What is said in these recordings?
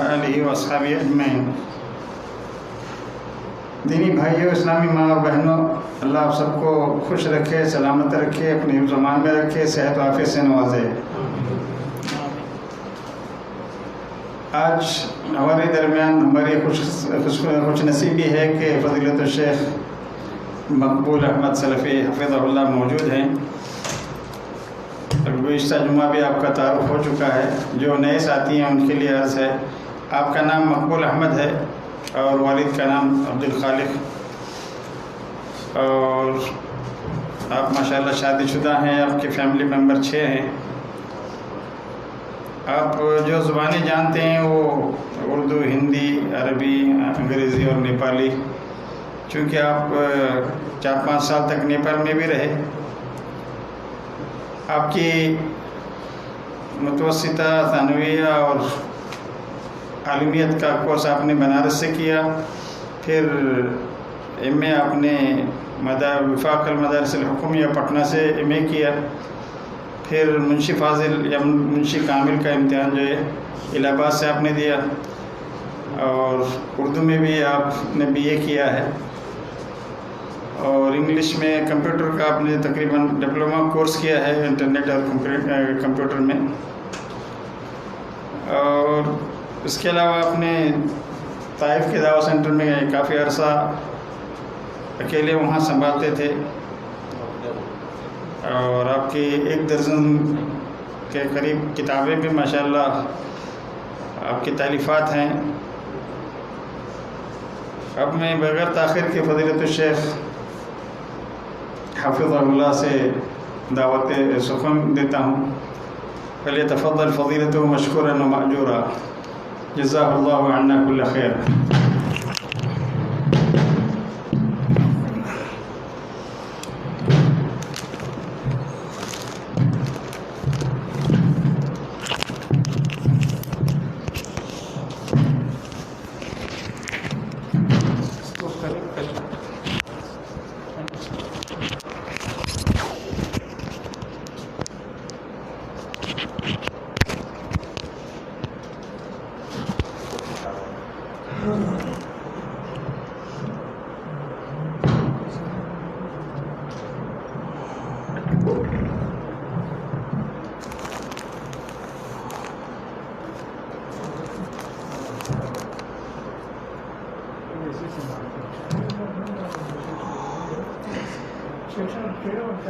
آلہ واصحابہ اجمعین۔ دینی بھائیوں، اسلامی ماں اور بہنوں، اللہ آپ سب کو خوش رکھے، سلامت رکھے، اپنی حفظ و امان میں رکھے، صحت و عافیت سے نوازے۔ آج ہمارے درمیان ہماری خوش نصیبی ہے کہ فضیلت الشیخ مقبول احمد سلفی حفظہ اللہ موجود ہیں۔ گزشتہ جمعہ بھی آپ کا تعارف ہو چکا ہے، جو نئے ساتھی ہیں ان کے لیے عرض ہے۔ آپ کا نام مقبول احمد ہے اور والد کا نام عبد الخالق، اور آپ ماشاءاللہ شادی شدہ ہیں، آپ کے فیملی ممبر 6 ہیں۔ آپ جو زبانیں جانتے ہیں وہ اردو، ہندی، عربی، انگریزی اور نیپالی، چونکہ آپ 4-5 سال تک نیپال میں بھی رہے۔ آپ کی متوسطہ، ثانویہ اور عالمیت کا کورس آپ نے بنارس سے کیا، پھر ایم اے آپ نے وفاق المدارس الحکومیہ پٹنہ سے ایم اے کیا، پھر منشی فاضل یا منشی کامل کا امتحان جو ہے الہ آباد سے آپ نے دیا، اور اردو میں بھی آپ نے بی اے کیا ہے، اور انگلش میں کمپیوٹر کا آپ نے تقریباً ڈپلومہ کورس کیا ہے انٹرنیٹ اور کمپیوٹر میں، اور اس کے علاوہ آپ نے طائف کے دعوت سینٹر میں کافی عرصہ اکیلے وہاں سنبھالتے تھے، اور آپ کی 1 درجن کے قریب کتابیں بھی ماشاءاللہ آپ کی تالیفات ہیں۔ اب میں بغیر تاخیر کے فضیلت الشیخ حفظہ اللہ سے دعوت سخن دیتا ہوں۔ فلیتفضل فضیلتہ مشکورا و ماجورا، جزاہ اللہ عنا کل خیر۔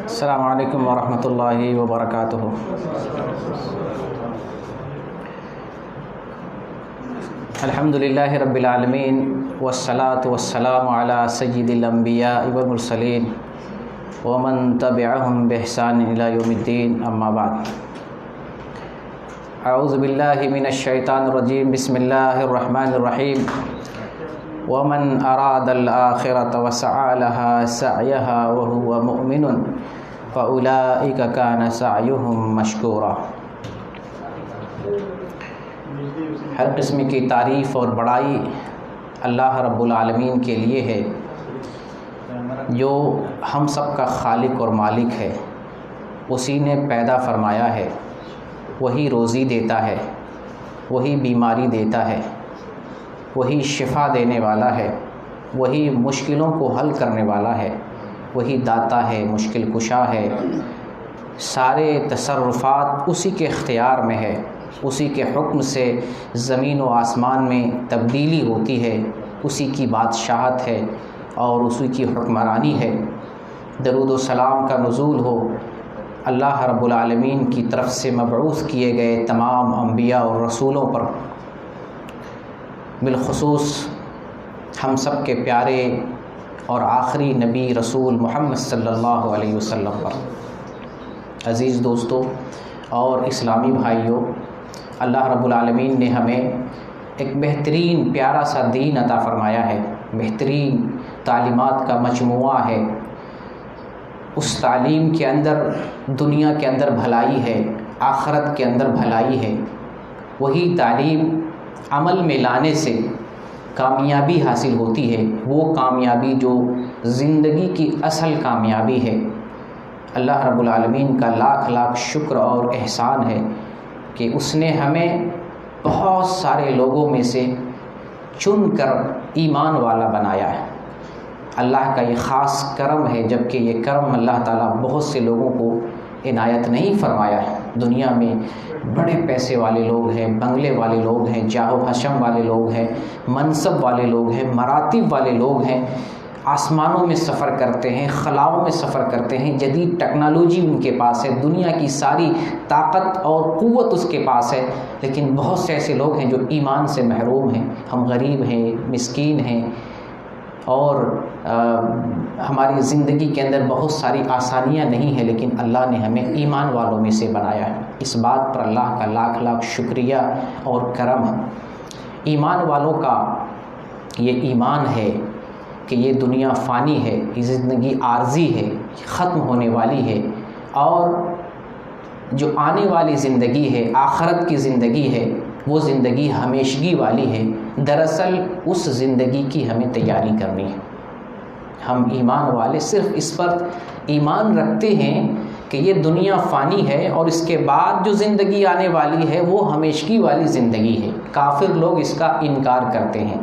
السلام علیکم ورحمۃ اللہ وبرکاتہ۔ الحمد للہ رب العالمین، والصلاة والسلام علی سید الانبیاء والمرسلین ومن تبعهم بإحسان الی یوم الدین، اما بعد۔ اعوذ باللہ من الشیطان الرجیم، بسم اللہ الرحمن الرحیم۔ ومن اراد الآخرة وسعى لها سعيها وهو مؤمن فأولئك كان سعيهم مشكورا۔ ہر قسم کی تعریف اور بڑائی اللہ رب العالمین کے لیے ہے، جو ہم سب کا خالق اور مالک ہے۔ اسی نے پیدا فرمایا ہے، وہی روزی دیتا ہے، وہی بیماری دیتا ہے، وہی شفا دینے والا ہے، وہی مشکلوں کو حل کرنے والا ہے، وہی داتا ہے، مشکل کشا ہے۔ سارے تصرفات اسی کے اختیار میں ہے، اسی کے حکم سے زمین و آسمان میں تبدیلی ہوتی ہے، اسی کی بادشاہت ہے اور اسی کی حکمرانی ہے۔ درود و سلام کا نزول ہو اللہ رب العالمین کی طرف سے مبعوث کیے گئے تمام انبیاء اور رسولوں پر، بالخصوص ہم سب کے پیارے اور آخری نبی رسول محمد صلی اللہ علیہ وسلم پر۔ عزیز دوستو اور اسلامی بھائیوں، اللہ رب العالمین نے ہمیں ایک بہترین پیارا سا دین عطا فرمایا ہے، بہترین تعلیمات کا مجموعہ ہے۔ اس تعلیم کے اندر دنیا کے اندر بھلائی ہے، آخرت کے اندر بھلائی ہے۔ وہی تعلیم عمل میں لانے سے کامیابی حاصل ہوتی ہے، وہ کامیابی جو زندگی کی اصل کامیابی ہے۔ اللہ رب العالمین کا لاکھ لاکھ شکر اور احسان ہے کہ اس نے ہمیں بہت سارے لوگوں میں سے چن کر ایمان والا بنایا ہے۔ اللہ کا یہ خاص کرم ہے، جبکہ یہ کرم اللہ تعالیٰ بہت سے لوگوں کو عنایت نہیں فرمایا ہے۔ دنیا میں بڑے پیسے والے لوگ ہیں، بنگلے والے لوگ ہیں، جاہ و حشم والے لوگ ہیں، منصب والے لوگ ہیں، مراتب والے لوگ ہیں، آسمانوں میں سفر کرتے ہیں، خلاؤں میں سفر کرتے ہیں، جدید ٹیکنالوجی ان کے پاس ہے، دنیا کی ساری طاقت اور قوت اس کے پاس ہے، لیکن بہت سے ایسے لوگ ہیں جو ایمان سے محروم ہیں۔ ہم غریب ہیں، مسکین ہیں، اور ہماری زندگی کے اندر بہت ساری آسانیاں نہیں ہیں، لیکن اللہ نے ہمیں ایمان والوں میں سے بنایا ہے۔ اس بات پر اللہ کا لاکھ لاکھ شکریہ اور کرم ہے۔ ایمان والوں کا یہ ایمان ہے کہ یہ دنیا فانی ہے، یہ زندگی عارضی ہے، ختم ہونے والی ہے، اور جو آنے والی زندگی ہے، آخرت کی زندگی ہے، وہ زندگی ہمیشگی والی ہے۔ دراصل اس زندگی کی ہمیں تیاری کرنی ہے۔ ہم ایمان والے صرف اس پر ایمان رکھتے ہیں کہ یہ دنیا فانی ہے اور اس کے بعد جو زندگی آنے والی ہے وہ ہمیشگی والی زندگی ہے۔ کافر لوگ اس کا انکار کرتے ہیں،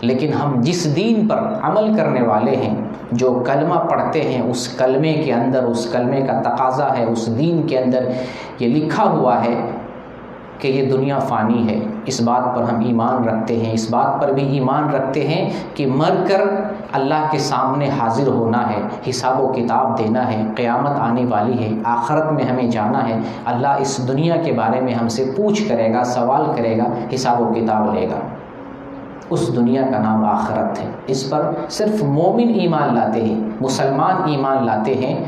لیکن ہم جس دین پر عمل کرنے والے ہیں، جو کلمہ پڑھتے ہیں، اس کلمے کے اندر، اس کلمے کا تقاضا ہے، اس دین کے اندر یہ لکھا ہوا ہے کہ یہ دنیا فانی ہے۔ اس بات پر ہم ایمان رکھتے ہیں۔ اس بات پر بھی ایمان رکھتے ہیں کہ مر کر اللہ کے سامنے حاضر ہونا ہے، حساب و کتاب دینا ہے، قیامت آنے والی ہے، آخرت میں ہمیں جانا ہے، اللہ اس دنیا کے بارے میں ہم سے پوچھ کرے گا، سوال کرے گا، حساب و کتاب لے گا۔ اس دنیا کا نام آخرت ہے۔ اس پر صرف مومن ایمان لاتے ہیں، مسلمان ایمان لاتے ہیں۔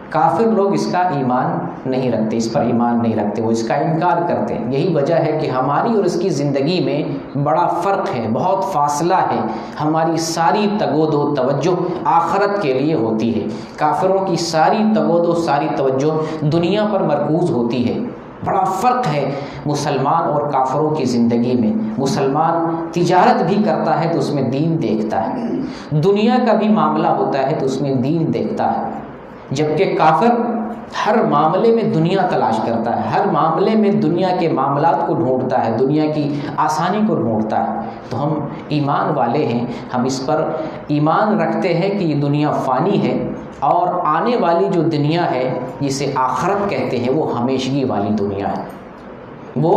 کافر لوگ اس کا ایمان نہیں رکھتے، اس پر ایمان نہیں رکھتے، وہ اس کا انکار کرتے ہیں۔ یہی وجہ ہے کہ ہماری اور اس کی زندگی میں بڑا فرق ہے، بہت فاصلہ ہے۔ ہماری ساری تگود و توجہ آخرت کے لیے ہوتی ہے، کافروں کی ساری تگود و ساری توجہ دنیا پر مرکوز ہوتی ہے۔ بڑا فرق ہے مسلمان اور کافروں کی زندگی میں۔ مسلمان تجارت بھی کرتا ہے تو اس میں دین دیکھتا ہے، دنیا کا بھی معاملہ ہوتا ہے تو اس میں دین دیکھتا ہے، جبکہ کافر ہر معاملے میں دنیا تلاش کرتا ہے، ہر معاملے میں دنیا کے معاملات کو ڈھونڈتا ہے، دنیا کی آسانی کو ڈھونڈتا ہے۔ تو ہم ایمان والے ہیں، ہم اس پر ایمان رکھتے ہیں کہ یہ دنیا فانی ہے، اور آنے والی جو دنیا ہے جسے آخرت کہتے ہیں وہ ہمیشگی والی دنیا ہے، وہ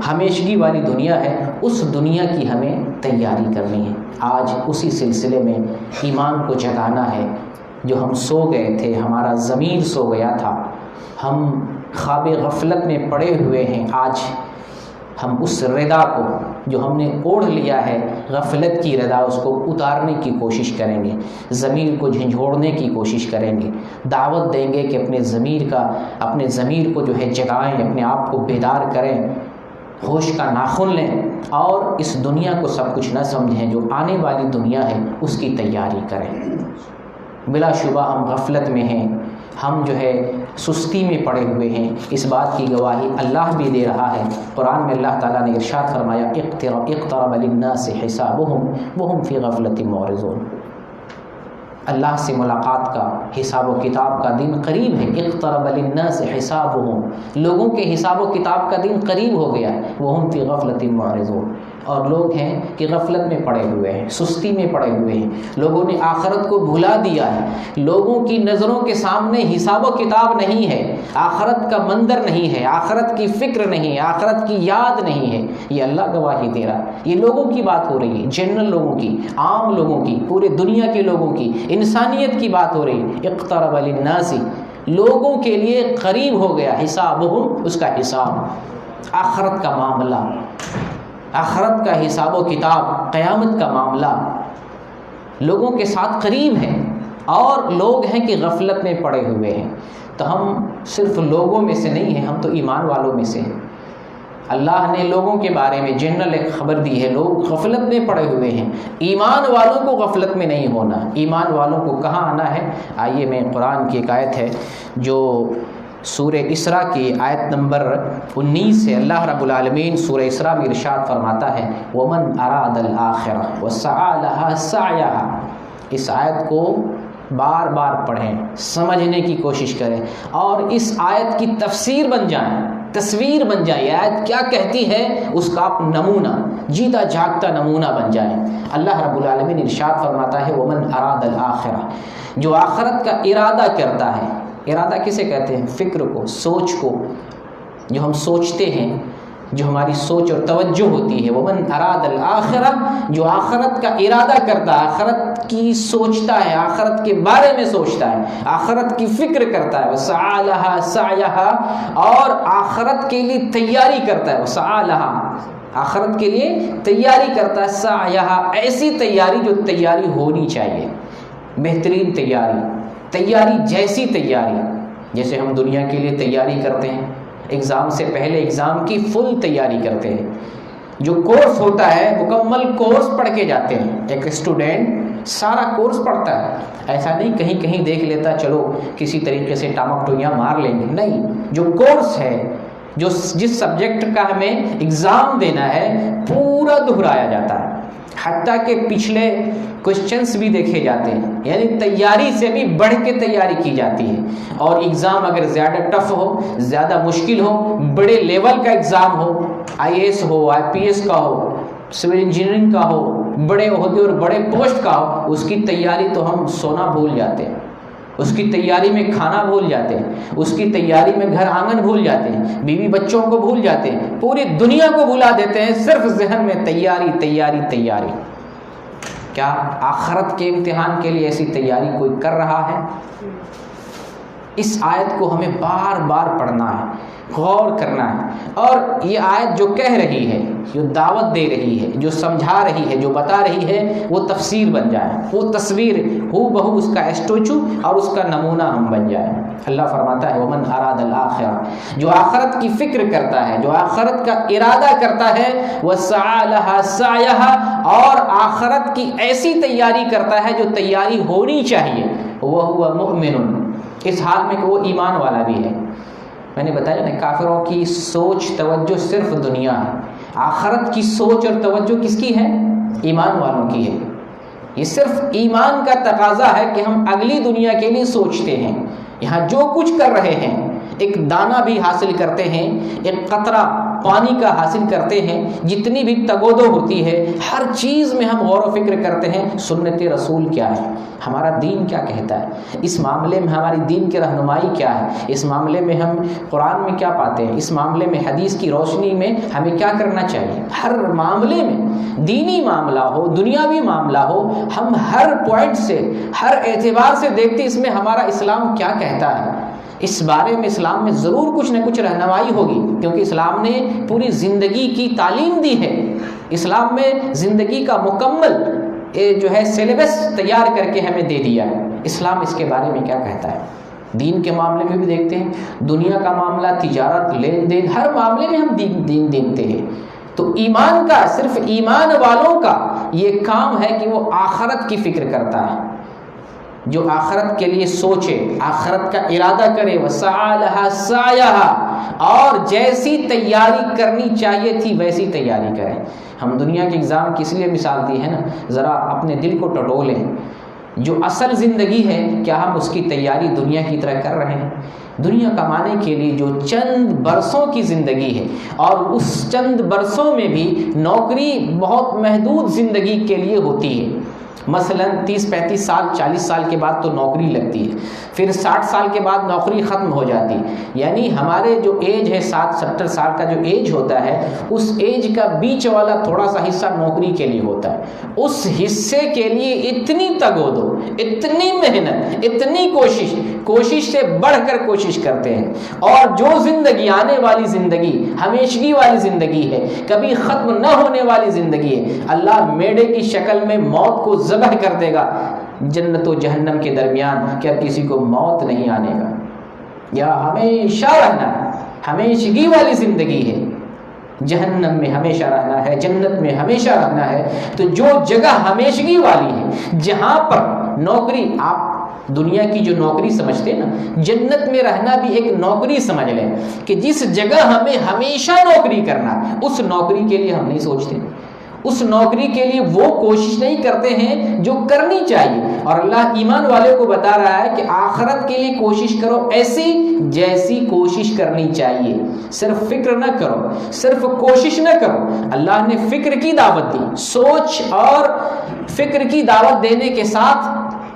ہمیشگی والی دنیا ہے۔ اس دنیا کی ہمیں تیاری کرنی ہے۔ آج اسی سلسلے میں ایمان کو جگانا ہے۔ جو ہم سو گئے تھے، ہمارا ضمیر سو گیا تھا، ہم خواب غفلت میں پڑے ہوئے ہیں، آج ہم اس ردا کو جو ہم نے اوڑھ لیا ہے، غفلت کی ردا، اس کو اتارنے کی کوشش کریں گے، ضمیر کو جھنجھوڑنے کی کوشش کریں گے، دعوت دیں گے کہ اپنے ضمیر کو جو ہے جگائیں، اپنے آپ کو بیدار کریں، ہوش کا ناخن لیں، اور اس دنیا کو سب کچھ نہ سمجھیں، جو آنے والی دنیا ہے اس کی تیاری کریں۔ بلا شبہ ہم غفلت میں ہیں، ہم جو ہے سستی میں پڑے ہوئے ہیں، اس بات کی گواہی اللہ بھی دے رہا ہے۔ قرآن میں اللہ تعالیٰ نے ارشاد فرمایا اقترب للناس حسابهم وهم فی غفلۃ معرضون۔ اللہ سے ملاقات کا، حساب و کتاب کا دن قریب ہے۔ اقترب للناس حسابهم، لوگوں کے حساب و کتاب کا دن قریب ہو گیا ہے۔ وهم فی غفلۃ معرضون، اور لوگ ہیں کہ غفلت میں پڑے ہوئے ہیں، سستی میں پڑے ہوئے ہیں، لوگوں نے آخرت کو بھلا دیا ہے، لوگوں کی نظروں کے سامنے حساب و کتاب نہیں ہے، آخرت کا منظر نہیں ہے، آخرت کی فکر نہیں ہے، آخرت کی یاد نہیں ہے۔ یہ اللہ گواہی دے رہا ہے، یہ لوگوں کی بات ہو رہی ہے، جنرل لوگوں کی، عام لوگوں کی، پورے دنیا کے لوگوں کی، انسانیت کی بات ہو رہی ہے۔ اقترب للناس، لوگوں کے لیے قریب ہو گیا، حسابهم، اس کا حساب، آخرت کا معاملہ، آخرت کا حساب و کتاب، قیامت کا معاملہ لوگوں کے ساتھ قریب ہے، اور لوگ ہیں کہ غفلت میں پڑے ہوئے ہیں۔ تو ہم صرف لوگوں میں سے نہیں ہیں، ہم تو ایمان والوں میں سے ہیں۔ اللہ نے لوگوں کے بارے میں جنرل ایک خبر دی ہے، لوگ غفلت میں پڑے ہوئے ہیں، ایمان والوں کو غفلت میں نہیں ہونا۔ ایمان والوں کو کہاں آنا ہے؟ آئیے میں قرآن کی ایک آیت ہے جو سورہ اسراء کی آیت نمبر 19 سے اللہ رب العالمین سورہ اسراء میں ارشاد فرماتا ہے وَمَنْ أَرَادَ الْآخِرَةَ وَسَعَى لَهَا سَعْيَهَا۔ اس آیت کو بار بار پڑھیں، سمجھنے کی کوشش کریں، اور اس آیت کی تفسیر بن جائیں، تصویر بن جائے. آیت کیا کہتی ہے اس کا آپ نمونہ، جیتا جاگتا نمونہ بن جائیں. اللہ رب العالمین ارشاد فرماتا ہے ومن اراد الآخرہ، جو آخرت کا ارادہ کرتا ہے. ارادہ کسے کہتے ہیں؟ فکر کو، سوچ کو، جو ہم سوچتے ہیں، جو ہماری سوچ اور توجہ ہوتی ہے. ومن اراد الآخرہ، جو آخرت کا ارادہ کرتا ہے، آخرت کی سوچتا ہے، آخرت کے بارے میں سوچتا ہے، آخرت کی فکر کرتا ہے. وسعی لہا سعیہا، اور آخرت کے لیے تیاری کرتا ہے. وسعی لہا، آخرت کے لیے تیاری کرتا ہے. سعیہا، ایسی تیاری جو تیاری ہونی چاہیے، بہترین تیاری، تیاری جیسی تیاری جیسے ہم دنیا کے لیے تیاری کرتے ہیں. ایگزام سے پہلے ایگزام کی فل تیاری کرتے ہیں. جو کورس ہوتا ہے مکمل کورس پڑھ کے جاتے ہیں. ایک اسٹوڈنٹ سارا کورس پڑھتا ہے، ایسا نہیں کہیں کہیں دیکھ لیتا چلو کسی طریقے سے ٹامک ٹوئیاں مار لیں گے. نہیں، جو کورس ہے، جو جس سبجیکٹ کا ہمیں ایگزام دینا ہے، پورا دہرایا جاتا ہے، حتیٰ کہ پچھلے کوشچنس بھی دیکھے جاتے ہیں. یعنی تیاری سے بھی بڑھ کے تیاری کی جاتی ہے. اور ایگزام اگر زیادہ ٹف ہو، زیادہ مشکل ہو، بڑے لیول کا ایگزام ہو، IAS ہو، IPS کا ہو، سول انجینئرنگ کا ہو، بڑے عہدے اور بڑے پوسٹ کا ہو، اس کی تیاری تو ہم سونا بھول جاتے ہیں، اس کی تیاری میں کھانا بھول جاتے ہیں، اس کی تیاری میں گھر آنگن بھول جاتے ہیں، بیوی بچوں کو بھول جاتے ہیں، پوری دنیا کو بھلا دیتے ہیں، صرف ذہن میں تیاری تیاری تیاری. کیا آخرت کے امتحان کے لیے ایسی تیاری کوئی کر رہا ہے؟ اس آیت کو ہمیں بار بار پڑھنا ہے، غور کرنا ہے. اور یہ آیت جو کہہ رہی ہے، جو دعوت دے رہی ہے، جو سمجھا رہی ہے، جو بتا رہی ہے، وہ تفسیر بن جائے، وہ تصویر ہو بہو اس کا اسٹوچو اور اس کا نمونہ ہم بن جائیں. اللہ فرماتا ہے ومن اراد الآخرہ، جو آخرت کی فکر کرتا ہے، جو آخرت کا ارادہ کرتا ہے، وسعی لہا سعیہا، اور آخرت کی ایسی تیاری کرتا ہے جو تیاری ہونی چاہیے. وہو مؤمن، اس حال میں کہ وہ ایمان والا بھی ہے. میں نے بتایا نا، کافروں کی سوچ توجہ صرف دنیا ہے، آخرت کی سوچ اور توجہ کس کی ہے؟ ایمان والوں کی ہے. یہ صرف ایمان کا تقاضا ہے کہ ہم اگلی دنیا کے لیے سوچتے ہیں. یہاں جو کچھ کر رہے ہیں، ایک دانہ بھی حاصل کرتے ہیں، ایک قطرہ پانی کا حاصل کرتے ہیں، جتنی بھی تگودو ہوتی ہے، ہر چیز میں ہم غور و فکر کرتے ہیں سنت رسول کیا ہے، ہمارا دین کیا کہتا ہے، اس معاملے میں ہماری دین کی رہنمائی کیا ہے، اس معاملے میں ہم قرآن میں کیا پاتے ہیں، اس معاملے میں حدیث کی روشنی میں ہمیں کیا کرنا چاہیے. ہر معاملے میں، دینی معاملہ ہو، دنیاوی معاملہ ہو، ہم ہر پوائنٹ سے، ہر اعتبار سے دیکھتے اس میں ہمارا اسلام کیا کہتا ہے. اس بارے میں اسلام میں ضرور کچھ نہ کچھ رہنمائی ہوگی، کیونکہ اسلام نے پوری زندگی کی تعلیم دی ہے. اسلام میں زندگی کا مکمل جو ہے سلیبس تیار کر کے ہمیں دے دیا ہے. اسلام اس کے بارے میں کیا کہتا ہے. دین کے معاملے میں بھی دیکھتے ہیں، دنیا کا معاملہ، تجارت، لین دین، ہر معاملے میں ہم دین دیکھتے ہیں. تو ایمان کا، صرف ایمان والوں کا یہ کام ہے کہ وہ آخرت کی فکر کرتا ہے، جو آخرت کے لیے سوچے، آخرت کا ارادہ کرے. وسعی لہا سعیہا، اور جیسی تیاری کرنی چاہیے تھی ویسی تیاری کریں. ہم دنیا کے ایگزام کی اس لیے مثال دی ہے نا، ذرا اپنے دل کو ٹٹولیں. جو اصل زندگی ہے، کیا ہم اس کی تیاری دنیا کی طرح کر رہے ہیں؟ دنیا کمانے کے لیے جو چند برسوں کی زندگی ہے، اور اس چند برسوں میں بھی نوکری بہت محدود زندگی کے لیے ہوتی ہے. مثلا 30-35 سال 40 سال کے بعد تو نوکری لگتی ہے، پھر 60 سال کے بعد نوکری ختم ہو جاتی ہے. یعنی ہمارے جو ایج ہے 60-70 سال کا جو ایج ہوتا ہے، اس ایج کا بیچ والا تھوڑا سا حصہ نوکری کے لیے ہوتا ہے. اس حصے کے لیے اتنی تگودو، اتنی محنت، اتنی کوشش سے بڑھ کر کوشش کرتے ہیں. اور جو زندگی، آنے والی زندگی، ہمیشگی والی زندگی ہے، کبھی ختم نہ ہونے والی زندگی ہے، اللہ میڑے کی شکل میں موت کو ذبح کر دے گا جنت و جہنم کے درمیان، کہ اب کسی کو موت نہیں آنے گا. یا ہمیشہ رہنا ہے، ہمیشگی والی زندگی ہے، جہنم میں ہمیشہ رہنا ہے، جنت میں ہمیشہ رہنا ہے. تو جو جگہ ہمیشگی والی ہے، جہاں پر نوکری، آپ دنیا کی جو نوکری سمجھتے ہیں نا، جنت میں رہنا بھی ایک نوکری سمجھ لیں، کہ جس جگہ ہمیں ہمیشہ نوکری کرنا، اس نوکری کے لیے ہم نہیں سوچتے، اس نوکری کے لیے وہ کوشش نہیں کرتے ہیں جو کرنی چاہیے. اور اللہ ایمان والے کو بتا رہا ہے کہ آخرت کے لیے کوشش کرو ایسی جیسی کوشش کرنی چاہیے. صرف فکر نہ کرو, صرف کوشش نہ کرو. اللہ نے فکر کی دعوت دی, سوچ اور فکر کی دعوت دینے کے ساتھ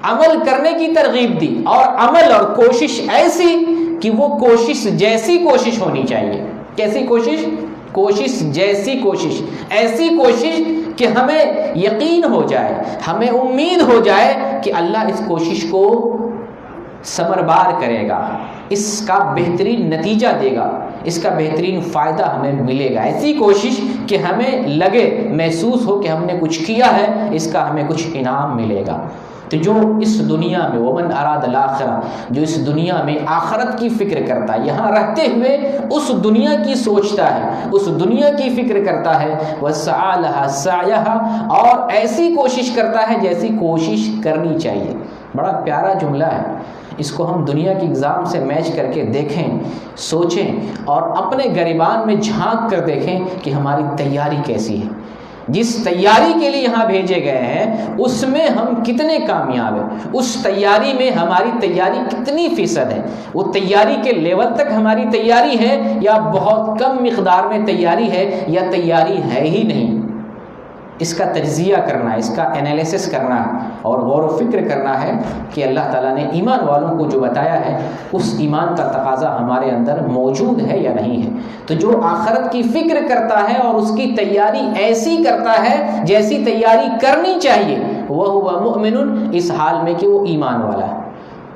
عمل کرنے کی ترغیب دی, اور عمل اور کوشش ایسی کہ وہ کوشش جیسی کوشش ہونی چاہیے. کیسی کوشش؟ کوشش جیسی کوشش, ایسی کوشش کہ ہمیں یقین ہو جائے, ہمیں امید ہو جائے کہ اللہ اس کوشش کو ثمربار کرے گا, اس کا بہترین نتیجہ دے گا, اس کا بہترین فائدہ ہمیں ملے گا. ایسی کوشش کہ ہمیں لگے, محسوس ہو کہ ہم نے کچھ کیا ہے, اس کا ہمیں کچھ انعام ملے گا. تو جو اس دنیا میں ومن اراد الاخرہ, جو اس دنیا میں آخرت کی فکر کرتا ہے, یہاں رہتے ہوئے اس دنیا کی سوچتا ہے, اس دنیا کی فکر کرتا ہے, وسعى لها سعيها, اور ایسی کوشش کرتا ہے جیسی کوشش کرنی چاہیے. بڑا پیارا جملہ ہے, اس کو ہم دنیا کی ایگزام سے میچ کر کے دیکھیں, سوچیں اور اپنے گریبان میں جھانک کر دیکھیں کہ ہماری تیاری کیسی ہے. جس تیاری کے لیے یہاں بھیجے گئے ہیں اس میں ہم کتنے کامیاب ہیں, اس تیاری میں ہماری تیاری کتنی فیصد ہے, وہ تیاری کے لیول تک ہماری تیاری ہے یا بہت کم مقدار میں تیاری ہے یا تیاری ہے ہی نہیں. اس کا تجزیہ کرنا ہے, اس کا انالیسس کرنا ہے اور غور و فکر کرنا ہے کہ اللہ تعالیٰ نے ایمان والوں کو جو بتایا ہے اس ایمان کا تقاضا ہمارے اندر موجود ہے یا نہیں ہے. تو جو آخرت کی فکر کرتا ہے اور اس کی تیاری ایسی کرتا ہے جیسی تیاری کرنی چاہیے, وَهُوَ مُؤْمِنٌ, اس حال میں کہ وہ ایمان والا ہے.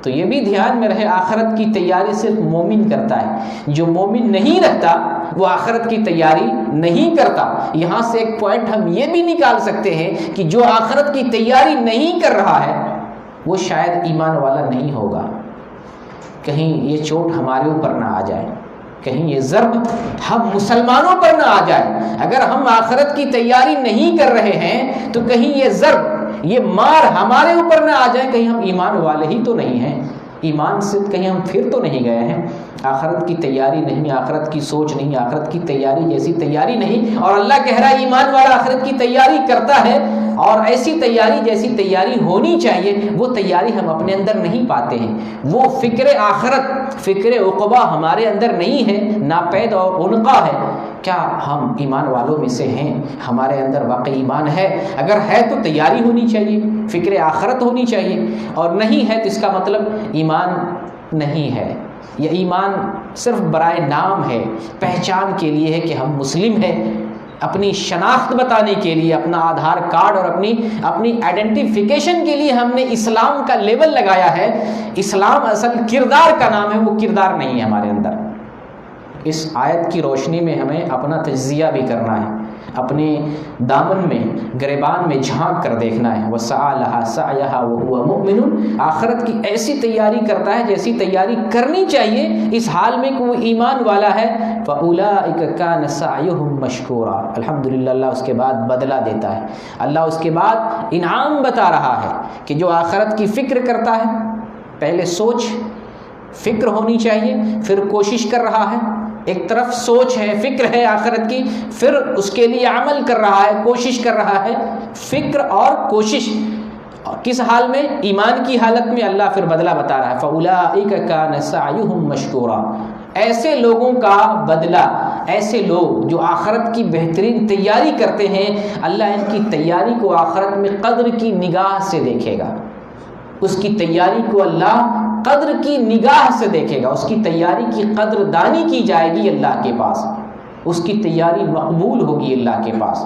تو یہ بھی دھیان میں رہے, آخرت کی تیاری صرف مومن کرتا ہے, جو مومن نہیں رکھتا وہ آخرت کی تیاری نہیں کرتا. یہاں سے ایک پوائنٹ ہم یہ بھی نکال سکتے ہیں کہ جو آخرت کی تیاری نہیں کر رہا ہے وہ شاید ایمان والا نہیں ہوگا. کہیں یہ چوٹ ہمارے اوپر نہ آ جائے, کہیں یہ ضرب ہم مسلمانوں پر نہ آ جائے. اگر ہم آخرت کی تیاری نہیں کر رہے ہیں تو کہیں یہ ضرب, یہ مار ہمارے اوپر نہ آ جائے, کہیں ہم ایمان والے ہی تو نہیں ہیں, ایمان سے کہیں ہم پھر تو نہیں گئے ہیں. آخرت کی تیاری نہیں, آخرت کی سوچ نہیں, آخرت کی تیاری جیسی تیاری نہیں. اور اللہ کہہ رہا ہے ایمان والا آخرت کی تیاری کرتا ہے, اور ایسی تیاری جیسی تیاری ہونی چاہیے وہ تیاری ہم اپنے اندر نہیں پاتے ہیں. وہ فکر آخرت, فکر عقبہ ہمارے اندر نہیں ہے, ناپید اور عنقا ہے. کیا ہم ایمان والوں میں سے ہیں؟ ہمارے اندر واقعی ایمان ہے؟ اگر ہے تو تیاری ہونی چاہیے, فکر آخرت ہونی چاہیے, اور نہیں ہے تو اس کا مطلب ایمان نہیں ہے. یہ ایمان صرف برائے نام ہے, پہچان کے لیے ہے کہ ہم مسلم ہیں, اپنی شناخت بتانے کے لیے, اپنا آدھار کارڈ اور اپنی آئیڈینٹیفیکیشن کے لیے ہم نے اسلام کا لیبل لگایا ہے. اسلام اصل کردار کا نام ہے, وہ کردار نہیں ہے ہمارے اندر. اس آیت کی روشنی میں ہمیں اپنا تجزیہ بھی کرنا ہے, اپنے دامن میں, گریبان میں جھانک کر دیکھنا ہے. وَسَعَى لَهَا سَعْيَهَا وَهُوَ مُؤْمِنٌ, آخرت کی ایسی تیاری کرتا ہے جیسی تیاری کرنی چاہیے اس حال میں کہ وہ ایمان والا ہے. فَأُولَٰئِكَ كَانَ سَعْيُهُمْ مَشْكُورًا. الحمدللہ اللہ اس کے بعد بدلہ دیتا ہے, اللہ اس کے بعد انعام بتا رہا ہے کہ جو آخرت کی فکر کرتا ہے, پہلے سوچ فکر ہونی چاہیے, پھر کوشش کر رہا ہے. ایک طرف سوچ ہے, فکر ہے آخرت کی, پھر اس کے لیے عمل کر رہا ہے, کوشش کر رہا ہے. فکر اور کوشش کس حال میں؟ ایمان کی حالت میں. اللہ پھر بدلہ بتا رہا ہے, فَأُولَٰئِكَ كَانَ سَعْيُهُمْ مَشْكُورًا. ایسے لوگوں کا بدلہ, ایسے لوگ جو آخرت کی بہترین تیاری کرتے ہیں, اللہ ان کی تیاری کو آخرت میں قدر کی نگاہ سے دیکھے گا. اس کی تیاری کو اللہ قدر کی نگاہ سے دیکھے گا, اس کی تیاری کی قدر دانی کی جائے گی اللہ کے پاس, اس کی تیاری مقبول ہوگی اللہ کے پاس.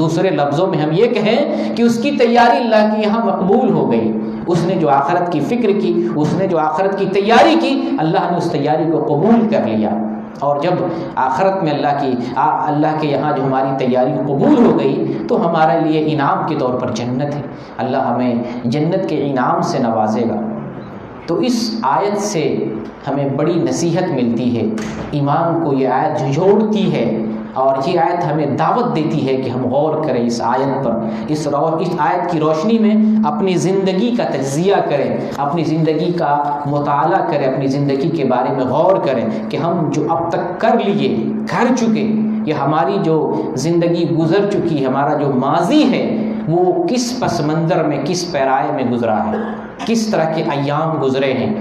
دوسرے لفظوں میں ہم یہ کہیں کہ اس کی تیاری اللہ کے یہاں مقبول ہو گئی. اس نے جو آخرت کی فکر کی, اس نے جو آخرت کی تیاری کی, اللہ نے اس تیاری کو قبول کر لیا. اور جب آخرت میں اللہ کے یہاں جو ہماری تیاری قبول ہو گئی تو ہمارے لیے انعام کے طور پر جنت ہے. اللہ ہمیں جنت کے انعام سے نوازے گا. تو اس آیت سے ہمیں بڑی نصیحت ملتی ہے. ایمان کو یہ آیت جھنجھوڑتی ہے اور یہ آیت ہمیں دعوت دیتی ہے کہ ہم غور کریں اس آیت پر. اس آیت کی روشنی میں اپنی زندگی کا تجزیہ کریں, اپنی زندگی کا مطالعہ کریں, اپنی زندگی کے بارے میں غور کریں کہ ہم جو اب تک کر لیے, کر چکے, کہ ہماری جو زندگی گزر چکی، ہمارا جو ماضی ہے وہ کس پس منظر میں، کس پیرائے میں گزرا ہے، کس طرح کے ایام گزرے ہیں،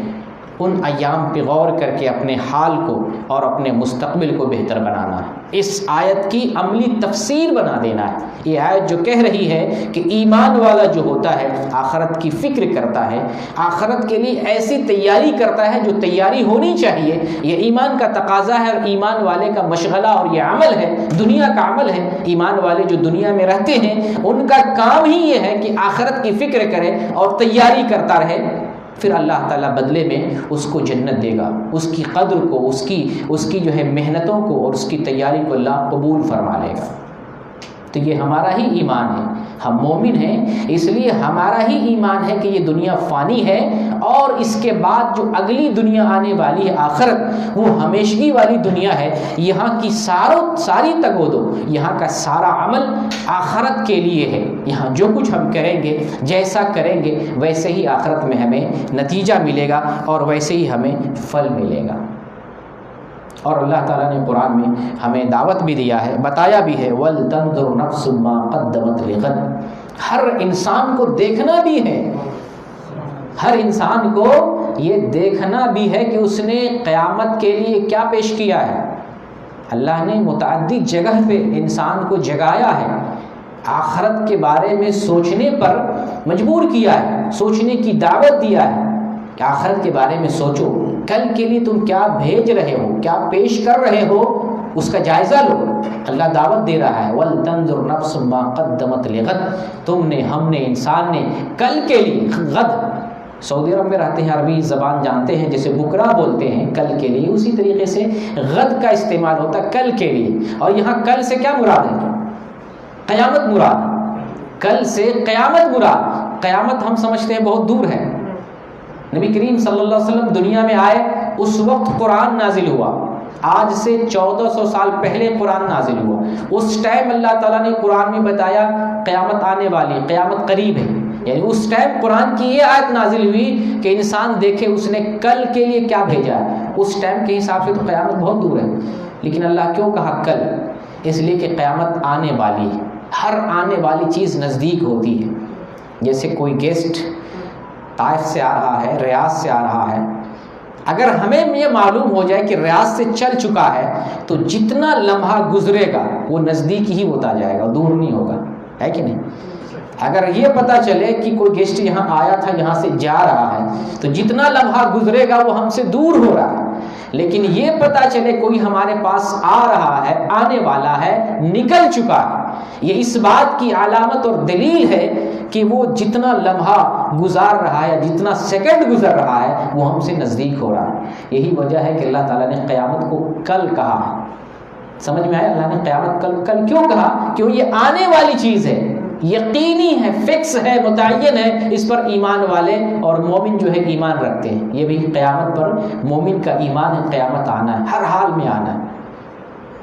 ان ایام پہ غور کر کے اپنے حال کو اور اپنے مستقبل کو بہتر بنانا ہے، اس آیت کی عملی تفسیر بنا دینا ہے۔ یہ آیت جو کہہ رہی ہے کہ ایمان والا جو ہوتا ہے آخرت کی فکر کرتا ہے، آخرت کے لیے ایسی تیاری کرتا ہے جو تیاری ہونی چاہیے، یہ ایمان کا تقاضا ہے اور ایمان والے کا مشغلہ اور یہ عمل ہے، دنیا کا عمل ہے۔ ایمان والے جو دنیا میں رہتے ہیں ان کا کام ہی یہ ہے کہ آخرت کی فکر کرے اور تیاری کرتا رہے، پھر اللہ تعالیٰ بدلے میں اس کو جنت دے گا، اس کی قدر کو، اس کی جو ہے محنتوں کو اور اس کی تیاری کو اللہ قبول فرما لے گا۔ تو یہ ہمارا ہی ایمان ہے، ہم مومن ہیں، اس لیے ہمارا ہی ایمان ہے کہ یہ دنیا فانی ہے اور اس کے بعد جو اگلی دنیا آنے والی ہے آخرت، وہ ہمیشگی والی دنیا ہے۔ یہاں کی ساری تگودو، یہاں کا سارا عمل آخرت کے لیے ہے۔ یہاں جو کچھ ہم کریں گے، جیسا کریں گے، ویسے ہی آخرت میں ہمیں نتیجہ ملے گا اور ویسے ہی ہمیں پھل ملے گا۔ اور اللہ تعالیٰ نے قرآن میں ہمیں دعوت بھی دیا ہے، بتایا بھی ہے وَلْتَنْظُرْ نَفْسٌ مَّا قَدَّمَتْ لِغَدٍ۔ ہر انسان کو دیکھنا بھی ہے، ہر انسان کو یہ دیکھنا بھی ہے کہ اس نے قیامت کے لیے کیا پیش کیا ہے۔ اللہ نے متعدد جگہ پہ انسان کو جگایا ہے، آخرت کے بارے میں سوچنے پر مجبور کیا ہے، سوچنے کی دعوت دیا ہے کہ آخرت کے بارے میں سوچو، کل کے لیے تم کیا بھیج رہے ہو، کیا پیش کر رہے ہو، اس کا جائزہ لو۔ اللہ دعوت دے رہا ہے وَلْتَنْظُرْ نَفْسٌ مَّا قَدَّمَتْ لِغَدٍ۔ ہم نے انسان نے کل کے لیے، غد سعودی عرب میں رہتے ہیں، عربی زبان جانتے ہیں، جیسے بکرا بولتے ہیں کل کے لیے، اسی طریقے سے غد کا استعمال ہوتا ہے کل کے لیے۔ اور یہاں کل سے کیا مراد ہے؟ قیامت مراد، کل سے قیامت مراد۔ قیامت ہم سمجھتے ہیں بہت دور ہے، نبی کریم صلی اللہ علیہ وسلم دنیا میں آئے اس وقت قرآن نازل ہوا، آج سے 1400 سال پہلے قرآن نازل ہوا۔ اس ٹائم اللہ تعالیٰ نے قرآن میں بتایا قیامت آنے والی، قیامت قریب ہے، یعنی اس ٹائم قرآن کی یہ آیت نازل ہوئی کہ انسان دیکھے اس نے کل کے لیے کیا بھیجا ہے۔ اس ٹائم کے حساب سے تو قیامت بہت دور ہے، لیکن اللہ کیوں کہا کل؟ اس لیے کہ قیامت آنے والی ہے، ہر آنے والی چیز نزدیک ہوتی ہے۔ جیسے کوئی گیسٹ طائف سے آ رہا ہے، ریاض سے آ رہا ہے، اگر ہمیں یہ معلوم ہو جائے کہ ریاض سے چل چکا ہے تو جتنا لمحہ گزرے گا وہ نزدیک ہی ہوتا جائے گا، دور نہیں ہوگا، ہے کہ نہیں؟ اگر یہ پتہ چلے کہ کوئی گیسٹ یہاں آیا تھا، یہاں سے جا رہا ہے، تو جتنا لمحہ گزرے گا وہ ہم سے دور ہو رہا ہے۔ لیکن یہ پتہ چلے کوئی ہمارے پاس آ رہا ہے، آنے والا ہے، نکل چکا ہے، یہ اس بات کی علامت اور دلیل ہے کہ وہ جتنا لمحہ گزار رہا ہے، جتنا سیکنڈ گزر رہا ہے، وہ ہم سے نزدیک ہو رہا ہے۔ یہی وجہ ہے کہ اللہ تعالیٰ نے قیامت کو کل کہا ہے۔ سمجھ میں آیا؟ اللہ نے قیامت کل کیوں کہا؟ کیوں یہ آنے والی چیز ہے، یقینی ہے، فکس ہے، متعین ہے، اس پر ایمان والے اور مومن جو ہے ایمان رکھتے ہیں۔ یہ بھی قیامت پر مومن کا ایمان ہے، قیامت آنا ہے، ہر حال میں آنا ہے،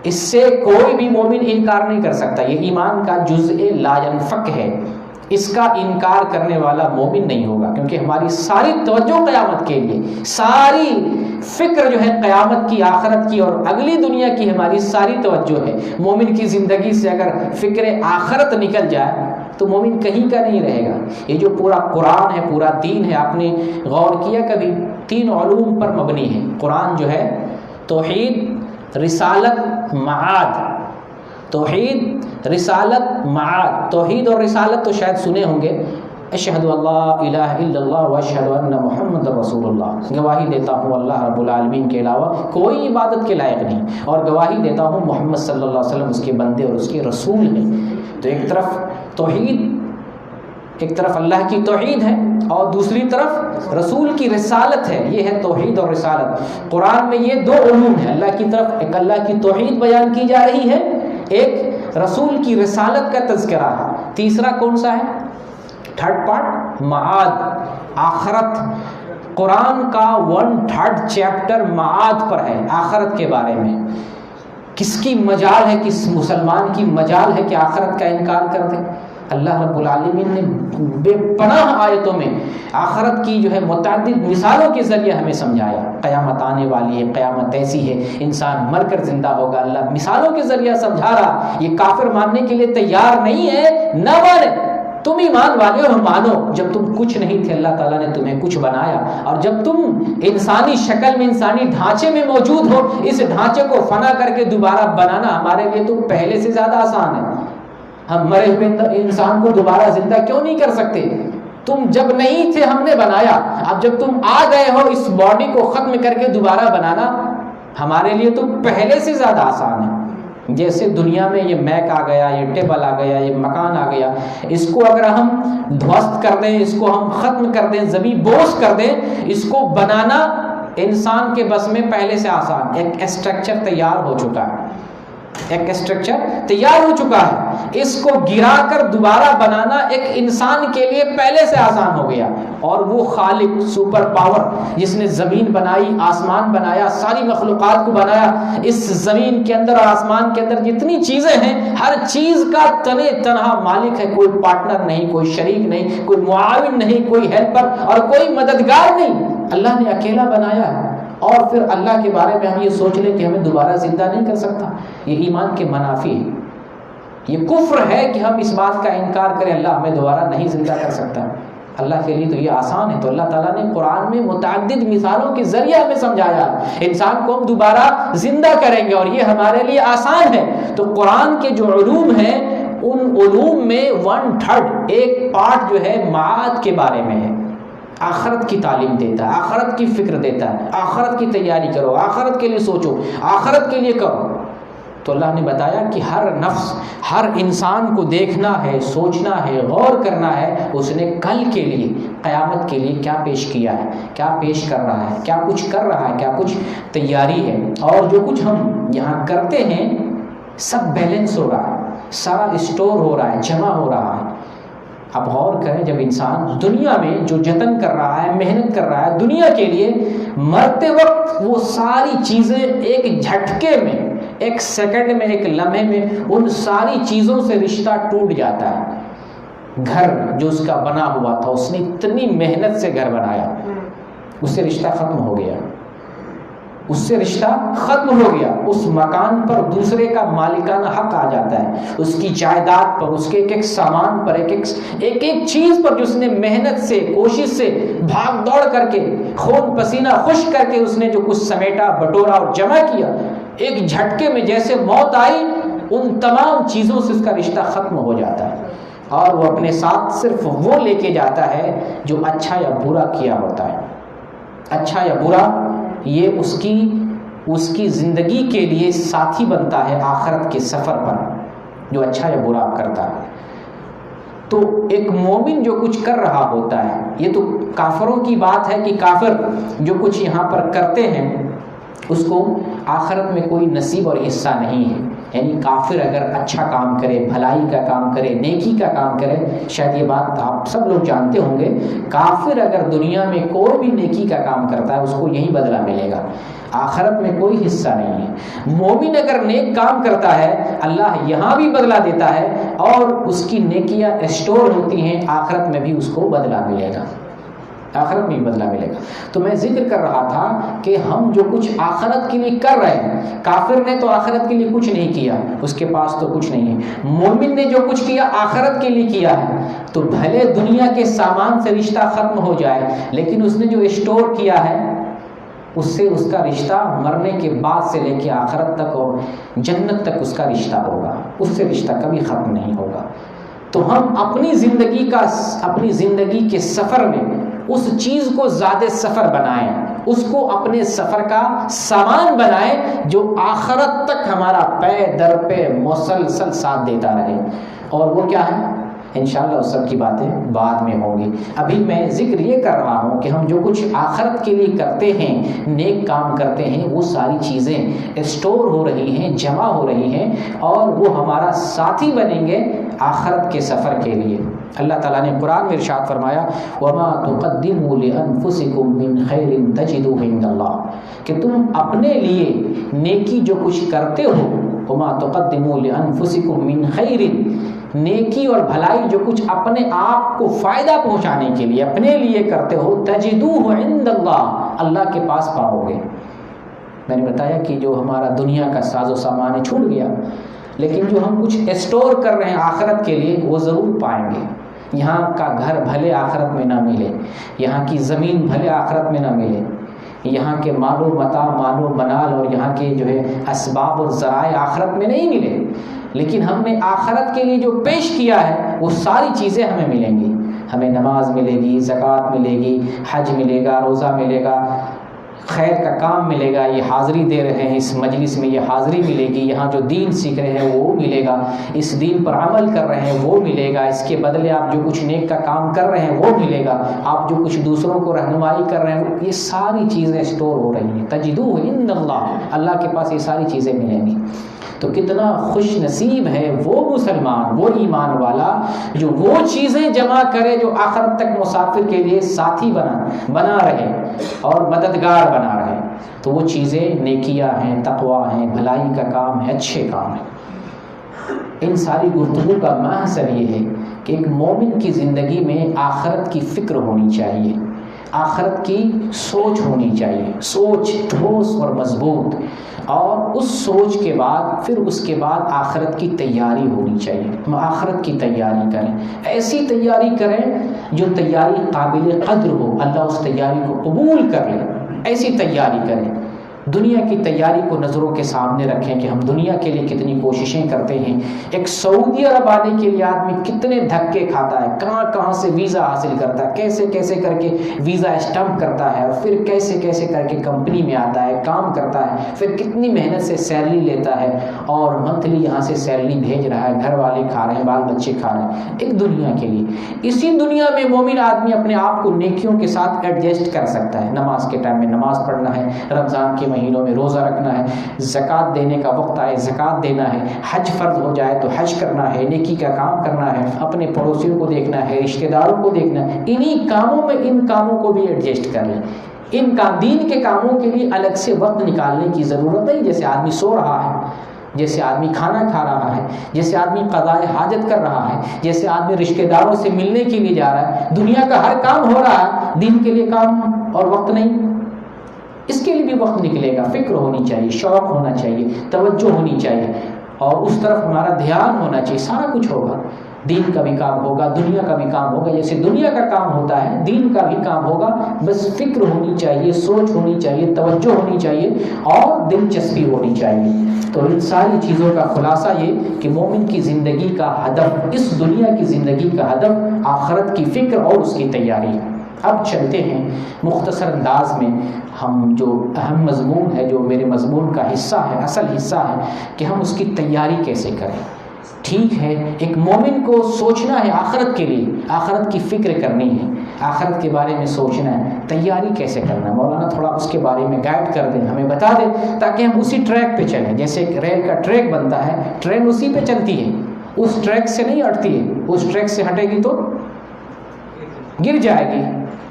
اس سے کوئی بھی مومن انکار نہیں کر سکتا، یہ ایمان کا جزء لا ينفک ہے، اس کا انکار کرنے والا مومن نہیں ہوگا، کیونکہ ہماری ساری توجہ قیامت کے لیے، ساری فکر جو ہے قیامت کی، آخرت کی اور اگلی دنیا کی ہماری ساری توجہ ہے۔ مومن کی زندگی سے اگر فکر آخرت نکل جائے تو مومن کہیں کا نہیں رہے گا۔ یہ جو پورا قرآن ہے، پورا دین ہے، آپ نے غور کیا کبھی؟ 3 علوم پر مبنی ہے قرآن جو ہے، توحید، رسالت، معاد۔ توحید، رسالت، معاد۔ توحید اور رسالت تو شاید سنے ہوں گے، اشہد اللہ الہ الا اللہ واشہد ان محمد رسول اللہ، گواہی دیتا ہوں اللہ رب العالمین کے علاوہ کوئی عبادت کے لائق نہیں، اور گواہی دیتا ہوں محمد صلی اللہ علیہ وسلم اس کے بندے اور اس کے رسول ہیں۔ تو ایک طرف توحید، ایک طرف اللہ کی توحید ہے اور دوسری طرف رسول کی رسالت ہے، یہ ہے توحید اور رسالت۔ قرآن میں یہ 2 علوم ہیں، اللہ کی طرف ایک اللہ کی توحید بیان کی جا رہی ہے، ایک رسول کی رسالت کا تذکرہ ہے، تیسرا کون سا ہے؟ 3rd پارٹ معاد، آخرت۔ قرآن کا 1/3 چیپٹر معاد پر ہے، آخرت کے بارے میں۔ کس کی مجال ہے، کس مسلمان کی مجال ہے کہ آخرت کا انکار کر دے؟ اللہ رب العالمین نے بے پناہ آیتوں میں آخرت کی جو ہے متعدد مثالوں کے ذریعے ہمیں سمجھایا. قیامت آنے والی ہے، قیامت ایسی ہے، انسان مر کر زندہ ہوگا. اللہ مثالوں کے ذریعے سمجھا رہا. یہ کافر ماننے کے لیے تیار نہیں ہے، نہ مانے. تم ایمان والے ہو، مانو. جب تم کچھ نہیں تھے اللہ تعالیٰ نے تمہیں کچھ بنایا، اور جب تم انسانی شکل میں، انسانی ڈھانچے میں موجود ہو، اس ڈھانچے کو فنا کر کے دوبارہ بنانا ہمارے لیے تو پہلے سے زیادہ آسان ہے. ہم مرے ہوئے انسان کو دوبارہ زندہ کیوں نہیں کر سکتے؟ تم جب نہیں تھے ہم نے بنایا، اب جب تم آ گئے ہو اس باڈی کو ختم کر کے دوبارہ بنانا ہمارے لیے تو پہلے سے زیادہ آسان ہے. جیسے دنیا میں یہ میک آ گیا، یہ ٹیبل آ گیا، یہ مکان آ گیا، اس کو اگر ہم دھوست کر دیں، اس کو ہم ختم کر دیں، زمین بوس کر دیں، اس کو بنانا انسان کے بس میں پہلے سے آسان. ایک اسٹرکچر تیار ہو چکا ہے، ایک اسٹرکچر تیار ہو چکا ہے. اس کو گرا کر دوبارہ بنانا ایک انسان کے لیے پہلے سے آسان ہو گیا. اور وہ خالق سپر پاور جس نے زمین بنائی، آسمان بنایا، ساری مخلوقات کو بنایا، اس زمین کے اندر اور آسمان کے اندر جتنی چیزیں ہیں ہر چیز کا تنے تنہا مالک ہے. کوئی پارٹنر نہیں، کوئی شریک نہیں، کوئی معاون نہیں، کوئی ہیلپر اور کوئی مددگار نہیں. اللہ نے اکیلا بنایا ہے. اور پھر اللہ کے بارے میں ہم یہ سوچ لیں کہ ہمیں دوبارہ زندہ نہیں کر سکتا. یہ ایمان کے منافی ہے. یہ کفر ہے کہ ہم اس بات کا انکار کریں اللہ ہمیں دوبارہ نہیں زندہ کر سکتا. اللہ کے لیے تو یہ آسان ہے. تو اللہ تعالیٰ نے قرآن میں متعدد مثالوں کے ذریعے ہمیں سمجھایا انسان کو ہم دوبارہ زندہ کریں گے اور یہ ہمارے لیے آسان ہے. تو قرآن کے جو علوم ہیں ان علوم میں 1/3 ایک پارٹ جو ہے معاد کے بارے میں ہے. آخرت کی تعلیم دیتا ہے، آخرت کی فکر دیتا ہے. آخرت کی تیاری کرو، آخرت کے لیے سوچو، آخرت کے لیے کرو. تو اللہ نے بتایا کہ ہر نفس، ہر انسان کو دیکھنا ہے، سوچنا ہے، غور کرنا ہے اس نے کل کے لیے، قیامت کے لیے کیا پیش کیا ہے، کیا پیش کر رہا ہے، کیا کچھ کر رہا ہے، کیا کچھ تیاری ہے. اور جو کچھ ہم یہاں کرتے ہیں سب بیلنس ہو رہا ہے، سارا اسٹور ہو رہا ہے، جمع ہو رہا ہے. اب غور کریں، جب انسان دنیا میں جو جتن کر رہا ہے، محنت کر رہا ہے دنیا کے لیے، مرتے وقت وہ ساری چیزیں ایک جھٹکے میں، ایک سیکنڈ میں، ایک لمحے میں ان ساری چیزوں سے رشتہ ٹوٹ جاتا ہے. گھر جو اس کا بنا ہوا تھا، اس نے اتنی محنت سے گھر بنایا، اس سے رشتہ ختم ہو گیا، اس سے رشتہ ختم ہو گیا. اس مکان پر دوسرے کا مالکانہ حق آ جاتا ہے، اس کی جائیداد پر، اس کے ایک ایک سامان پر، ایک ایک چیز پر جو اس نے محنت سے، کوشش سے، بھاگ دوڑ کر کے، خون پسینہ خشک کر کے اس نے جو کچھ سمیٹا، بٹورا اور جمع کیا، ایک جھٹکے میں جیسے موت آئی ان تمام چیزوں سے اس کا رشتہ ختم ہو جاتا ہے. اور وہ اپنے ساتھ صرف وہ لے کے جاتا ہے جو اچھا یا برا کیا ہوتا ہے. اچھا یا برا یہ اس کی زندگی کے لیے ساتھی بنتا ہے آخرت کے سفر پر، جو اچھا یا برا کرتا ہے. تو ایک مومن جو کچھ کر رہا ہوتا ہے، یہ تو کافروں کی بات ہے کہ کافر جو کچھ یہاں پر کرتے ہیں اس کو آخرت میں کوئی نصیب اور حصہ نہیں ہے. یعنی کافر اگر اچھا کام کرے، بھلائی کا کام کرے، نیکی کا کام کرے، شاید یہ بات آپ سب لوگ جانتے ہوں گے، کافر اگر دنیا میں کوئی بھی نیکی کا کام کرتا ہے اس کو یہی بدلہ ملے گا، آخرت میں کوئی حصہ نہیں ہے. مومن اگر نیک کام کرتا ہے اللہ یہاں بھی بدلہ دیتا ہے اور اس کی نیکیاں اسٹور ہوتی ہیں، آخرت میں بھی اس کو بدلہ ملے گا، آخرت میں بھی بدلہ ملے گا. تو میں ذکر کر رہا تھا کہ ہم جو کچھ آخرت کے لیے کر رہے ہیں، کافر نے تو آخرت کے لیے کچھ نہیں کیا، اس کے پاس تو کچھ نہیں ہے. مومن نے جو کچھ کیا آخرت کے لیے کیا ہے. تو بھلے دنیا کے سامان سے رشتہ ختم ہو جائے لیکن اس نے جو اسٹور کیا ہے اس سے اس کا رشتہ مرنے کے بعد سے لے کے آخرت تک اور جنت تک اس کا رشتہ ہوگا، اس سے رشتہ کبھی ختم نہیں ہوگا. تو ہم اپنی زندگی کے سفر میں اس چیز کو زیادہ سفر بنائیں، اس کو اپنے سفر کا سامان بنائیں جو آخرت تک ہمارا پے در پہ مسلسل ساتھ دیتا رہے. اور وہ کیا ہے؟ انشاءاللہ اس سب کی باتیں بعد میں ہوں گی. ابھی میں ذکر یہ کر رہا ہوں کہ ہم جو کچھ آخرت کے لیے کرتے ہیں، نیک کام کرتے ہیں، وہ ساری چیزیں اسٹور ہو رہی ہیں، جمع ہو رہی ہیں اور وہ ہمارا ساتھی بنیں گے آخرت کے سفر کے لیے. اللہ تعالیٰ نے قرآن میں ارشاد فرمایا وَمَا تُقَدِّمُوا لِأَنفُسِكُم مِّن خَيْرٍ تَجِدُوهُ عِندَ اللَّهِ، کہ تم اپنے لیے نیکی جو کچھ کرتے ہو، وَمَا تُقَدِّمُوا لِأَنفُسِكُم مِّن خَيْرٍ، نیکی اور بھلائی جو کچھ اپنے آپ کو فائدہ پہنچانے کے لیے اپنے لیے کرتے ہو، تجدوہ عند اللہ، اللہ کے پاس پاؤ گے۔ میں نے بتایا کہ جو ہمارا دنیا کا ساز و سامان چھوٹ گیا، لیکن جو ہم کچھ اسٹور کر رہے ہیں آخرت کے لیے وہ ضرور پائیں گے۔ یہاں کا گھر بھلے آخرت میں نہ ملے، یہاں کی زمین بھلے آخرت میں نہ ملے، یہاں کے مال و متاع، مال و منال اور یہاں کے جو ہے اسباب اور ذرائع آخرت میں نہیں ملے، لیکن ہم نے آخرت کے لیے جو پیش کیا ہے وہ ساری چیزیں ہمیں ملیں گی۔ ہمیں نماز ملے گی، زکوٰۃ ملے گی، حج ملے گا، روزہ ملے گا، خیر کا کام ملے گا، یہ حاضری دے رہے ہیں اس مجلس میں یہ حاضری ملے گی، یہاں جو دین سیکھ رہے ہیں وہ ملے گا، اس دین پر عمل کر رہے ہیں وہ ملے گا، اس کے بدلے آپ جو کچھ نیک کا کام کر رہے ہیں وہ ملے گا، آپ جو کچھ دوسروں کو رہنمائی کر رہے ہیں، یہ ساری چیزیں اسٹور ہو رہی ہیں۔ تجدوہ عند اللہ، اللہ کے پاس یہ ساری چیزیں ملیں گی۔ تو کتنا خوش نصیب ہے وہ مسلمان، وہ ایمان والا جو وہ چیزیں جمع کرے جو آخرت تک مسافر کے لیے ساتھی بنا رہے اور مددگار بنا رہے۔ تو وہ چیزیں نیکیاں ہیں، تقویٰ ہیں، بھلائی کا کام ہے، اچھے کام ہیں۔ ان ساری گفتگو کا محصل یہ ہے کہ ایک مومن کی زندگی میں آخرت کی فکر ہونی چاہیے، آخرت کی سوچ ہونی چاہیے، سوچ ٹھوس اور مضبوط، اور اس سوچ کے بعد پھر اس کے بعد آخرت کی تیاری ہونی چاہیے۔ ہم آخرت کی تیاری کریں، ایسی تیاری کریں جو تیاری قابل قدر ہو، اللہ اس تیاری کو قبول کر لے، ایسی تیاری کریں۔ دنیا کی تیاری کو نظروں کے سامنے رکھیں کہ ہم دنیا کے لیے کتنی کوششیں کرتے ہیں۔ ایک سعودی عرب آنے کے لیے آدمی کتنے دھکے کھاتا ہے، کہاں کہاں سے ویزا حاصل کرتا ہے، کیسے کیسے کر کے ویزا اسٹمپ کرتا ہے، اور پھر کیسے کیسے کر کے کمپنی میں آتا ہے، کام کرتا ہے، پھر کتنی محنت سے سیلری لیتا ہے اور منتھلی یہاں سے سیلری بھیج رہا ہے، گھر والے کھا رہے ہیں، بال بچے کھا رہے ہیں، ایک دنیا کے لیے۔ اسی دنیا میں مومن آدمی اپنے آپ کو نیکیوں کے ساتھ ایڈجسٹ کر سکتا ہے۔ نماز کے ٹائم میں نماز پڑھنا ہے، رمضان کے مہینوں میں روزہ رکھنا ہے، زکوٰۃ دینے کا وقت آئے زکوٰۃ دینا ہے، حج فرض ہو جائے تو حج کرنا ہے، نیکی کا کام کرنا ہے، اپنے پڑوسیوں کو دیکھنا ہے، رشتہ داروں کو دیکھنا ہے۔ انہی کاموں میں ان کاموں کو بھی ایڈجسٹ کر لیں۔ ان کا دین کے کاموں کے لیے الگ سے وقت نکالنے کی ضرورت نہیں۔ جیسے آدمی سو رہا ہے، جیسے آدمی کھانا کھا رہا ہے، جیسے آدمی قضاء حاجت کر رہا ہے، جیسے آدمی رشتہ داروں سے ملنے کے لیے جا رہا ہے، دنیا کا ہر کام ہو رہا ہے، دین کے لیے کام اور وقت نہیں۔ اس کے لیے بھی وقت نکلے گا، فکر ہونی چاہیے، شوق ہونا چاہیے، توجہ ہونی چاہیے، اور اس طرف ہمارا دھیان ہونا چاہیے۔ سارا کچھ ہوگا، دین کا بھی کام ہوگا، دنیا کا بھی کام ہوگا، جیسے دنیا کا کام ہوتا ہے دین کا بھی کام ہوگا۔ بس فکر ہونی چاہیے، سوچ ہونی چاہیے، توجہ ہونی چاہیے اور دلچسپی ہونی چاہیے۔ تو ان ساری چیزوں کا خلاصہ یہ کہ مومن کی زندگی کا ہدف، اس دنیا کی زندگی کا ہدف آخرت کی فکر اور اس کی تیاری۔ اب چلتے ہیں مختصر انداز میں، ہم جو اہم مضمون ہے، جو میرے مضمون کا حصہ ہے، اصل حصہ ہے کہ ہم اس کی تیاری کیسے کریں۔ ٹھیک ہے، ایک مومن کو سوچنا ہے آخرت کے لیے، آخرت کی فکر کرنی ہے، آخرت کے بارے میں سوچنا ہے، تیاری کیسے کرنا ہے۔ مولانا تھوڑا اس کے بارے میں گائیڈ کر دیں، ہمیں بتا دیں تاکہ ہم اسی ٹریک پہ چلیں۔ جیسے ایک ریل کا ٹریک بنتا ہے، ٹرین اسی پہ چلتی ہے، اس ٹریک سے نہیں ہٹتی ہے، اس ٹریک سے ہٹے گی تو گر جائے گی،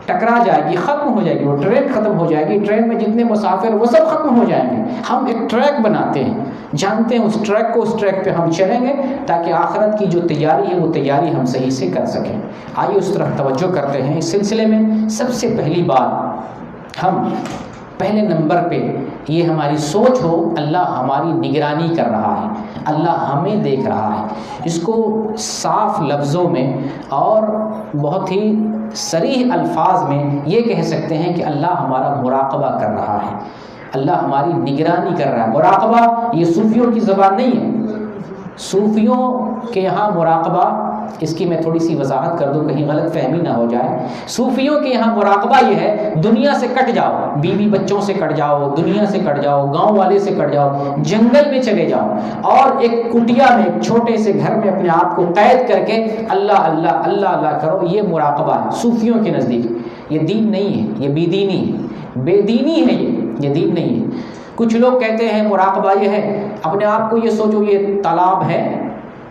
ٹکرا جائے گی، ختم ہو جائے گی، وہ ٹرین ختم ہو جائے گی، ٹرین میں جتنے مسافر وہ سب ختم ہو جائیں گے۔ ہم ایک ٹریک بناتے ہیں، جانتے ہیں اس ٹریک کو، اس ٹریک پہ ہم چلیں گے تاکہ آخرت کی جو تیاری ہے وہ تیاری ہم صحیح سے کر سکیں۔ آئیے اس طرف توجہ کرتے ہیں۔ اس سلسلے میں سب سے پہلی بات، ہم پہلے نمبر پہ یہ ہماری سوچ ہو، اللہ ہماری نگرانی کر رہا ہے، اللہ ہمیں دیکھ رہا ہے۔ اس کو صاف لفظوں میں اور بہت ہی صریح الفاظ میں یہ کہہ سکتے ہیں کہ اللہ ہمارا مراقبہ کر رہا ہے، اللہ ہماری نگرانی کر رہا ہے۔ مراقبہ یہ صوفیوں کی زبان نہیں ہے۔ صوفیوں کے یہاں مراقبہ، اس کی میں تھوڑی سی وضاحت کر دوں کہیں غلط فہمی نہ ہو جائے۔ صوفیوں کے یہاں مراقبہ یہ ہے دنیا سے کٹ جاؤ، بیوی بچوں سے کٹ جاؤ، دنیا سے کٹ جاؤ، گاؤں والے سے کٹ جاؤ، جنگل میں چلے جاؤ اور ایک کٹیا میں، ایک چھوٹے سے گھر میں اپنے آپ کو قید کر کے اللہ اللہ اللہ اللہ کرو۔ یہ مراقبہ ہے صوفیوں کے نزدیک۔ یہ دین نہیں ہے، یہ بے دینی ہے، بے دینی ہے، یہ دین نہیں ہے۔ کچھ لوگ کہتے ہیں مراقبہ یہ ہے، اپنے آپ کو یہ سوچو یہ تالاب ہے،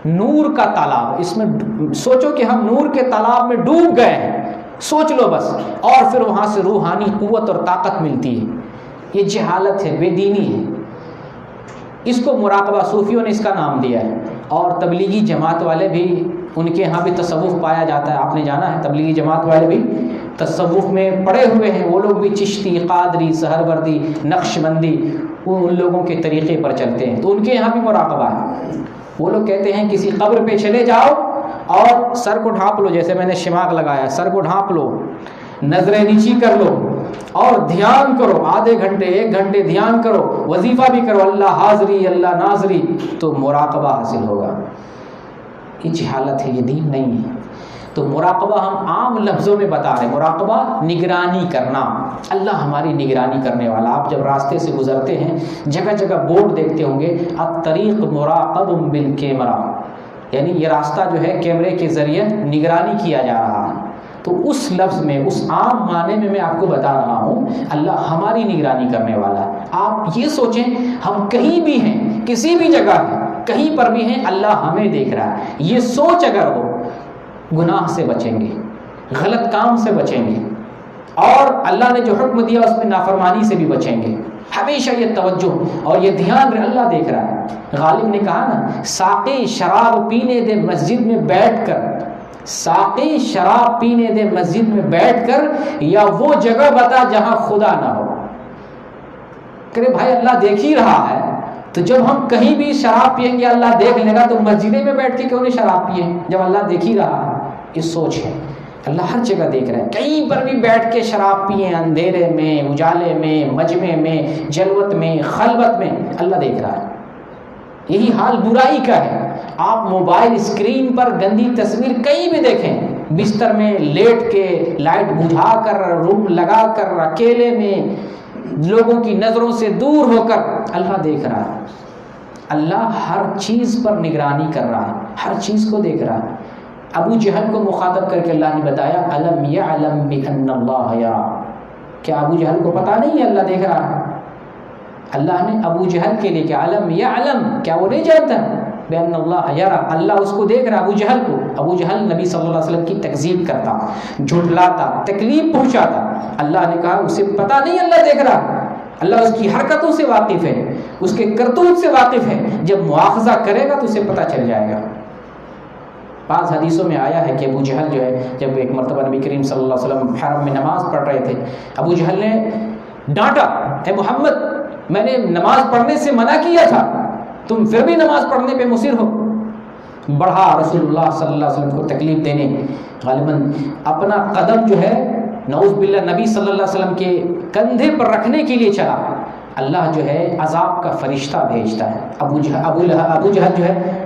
نور کا تالاب، اس میں سوچو کہ ہم نور کے تالاب میں ڈوب گئے ہیں، سوچ لو بس، اور پھر وہاں سے روحانی قوت اور طاقت ملتی ہے۔ یہ جہالت ہے، بے دینی ہے۔ اس کو مراقبہ، صوفیوں نے اس کا نام دیا ہے۔ اور تبلیغی جماعت والے بھی ان کے ہاں بھی تصوف پایا جاتا ہے، آپ نے جانا ہے تبلیغی جماعت والے بھی تصوف میں پڑے ہوئے ہیں، وہ لوگ بھی چشتی، قادری، سہروردی، نقش بندی، وہ ان لوگوں کے طریقے پر چلتے ہیں، تو ان کے یہاں بھی مراقبہ ہے۔ وہ لوگ کہتے ہیں کسی قبر پہ چلے جاؤ اور سر کو ڈھانپ لو، جیسے میں نے شماغ لگایا، سر کو ڈھانپ لو، نظریں نیچی کر لو اور دھیان کرو، آدھے گھنٹے 1 گھنٹے دھیان کرو، وظیفہ بھی کرو، اللہ حاضری اللہ ناظری، تو مراقبہ حاصل ہوگا۔ یہ جہالت ہے، یہ دین نہیں ہے۔ تو مراقبہ ہم عام لفظوں میں بتا رہے ہیں، مراقبہ نگرانی کرنا، اللہ ہماری نگرانی کرنے والا۔ آپ جب راستے سے گزرتے ہیں جگہ جگہ بورڈ دیکھتے ہوں گے، الطریق مراقب بالکیمرہ، یعنی یہ راستہ جو ہے کیمرے کے ذریعے نگرانی کیا جا رہا ہے۔ تو اس لفظ میں، اس عام معنی میں آپ کو بتا رہا ہوں اللہ ہماری نگرانی کرنے والا ہے۔ آپ یہ سوچیں ہم کہیں بھی ہیں، کسی بھی جگہ ہیں، کہیں پر بھی ہیں، اللہ ہمیں دیکھ رہا ہے۔ یہ سوچ اگر ہو، گناہ سے بچیں گے، غلط کام سے بچیں گے، اور اللہ نے جو حکم دیا اس میں نافرمانی سے بھی بچیں گے۔ ہمیشہ یہ توجہ اور یہ دھیان اللہ دیکھ رہا ہے۔ غالب نے کہا نا، ساقی شراب پینے دے مسجد میں بیٹھ کر، ساقی شراب پینے دے مسجد میں بیٹھ کر، یا وہ جگہ بتا جہاں خدا نہ ہو۔ کہ بھائی اللہ دیکھ ہی رہا ہے، تو جب ہم کہیں بھی شراب پیئیں گے اللہ دیکھ لے گا، تو مسجدے میں بیٹھ کے کیوں نہیں شراب پیئیں جب اللہ دیکھ ہی رہا ہے؟ یہ سوچ ہے، اللہ ہر جگہ دیکھ رہا ہے، کہیں پر بھی بیٹھ کے شراب پئیں، اندھیرے میں، اجالے میں، مجمع میں، جلوت میں، خلوت میں، اللہ دیکھ رہا ہے۔ یہی حال برائی کا ہے۔ آپ موبائل اسکرین پر گندی تصویر کہیں بھی دیکھیں، بستر میں لیٹ کے، لائٹ بجھا کر، روم لگا کر، اکیلے میں، لوگوں کی نظروں سے دور ہو کر، اللہ دیکھ رہا ہے۔ اللہ ہر چیز پر نگرانی کر رہا ہے، ہر چیز کو دیکھ رہا ہے۔ ابو جہل کو مخاطب کر کے اللہ نے بتایا، الم یعلم بان اللہ یرا، کیا ابو جہل کو پتہ نہیں ہے اللہ دیکھ رہا ہے؟ اللہ نے ابو جہل کے لیے کیا علم یعلم، کیا وہ نہیں جانتا بان اللہ یرا، اللہ اس کو دیکھ رہا ابو جہل کو۔ ابو جہل نبی صلی اللہ علیہ وسلم کی تکذیب کرتا، جھٹلاتا، تکلیف پہنچاتا، اللہ نے کہا اسے پتہ نہیں اللہ دیکھ رہا، اللہ اس کی حرکتوں سے واقف ہے، اس کے کرتوت سے واقف ہے، جب مواخذہ کرے گا تو اسے پتہ چل جائے گا۔ بعض حدیثوں میں آیا ہے کہ ابو جہل جو ہے، جب ایک مرتبہ نبی کریم صلی اللہ علیہ وسلم حرم میں نماز پڑھ رہے تھے، ابو جہل نے ڈانٹا، اے محمد میں نے نماز پڑھنے سے منع کیا تھا، تم پھر بھی نماز پڑھنے پہ مصر ہو۔ بڑھا رسول اللہ صلی اللہ علیہ وسلم کو تکلیف دینے، غالباً اپنا قدم جو ہے نعوذ باللہ نبی صلی اللہ علیہ وسلم کے کندھے پر رکھنے کے لیے چلا، اللہ جو ہے عذاب کا فرشتہ بھیجتا ہے۔ ابو جہل جو ہے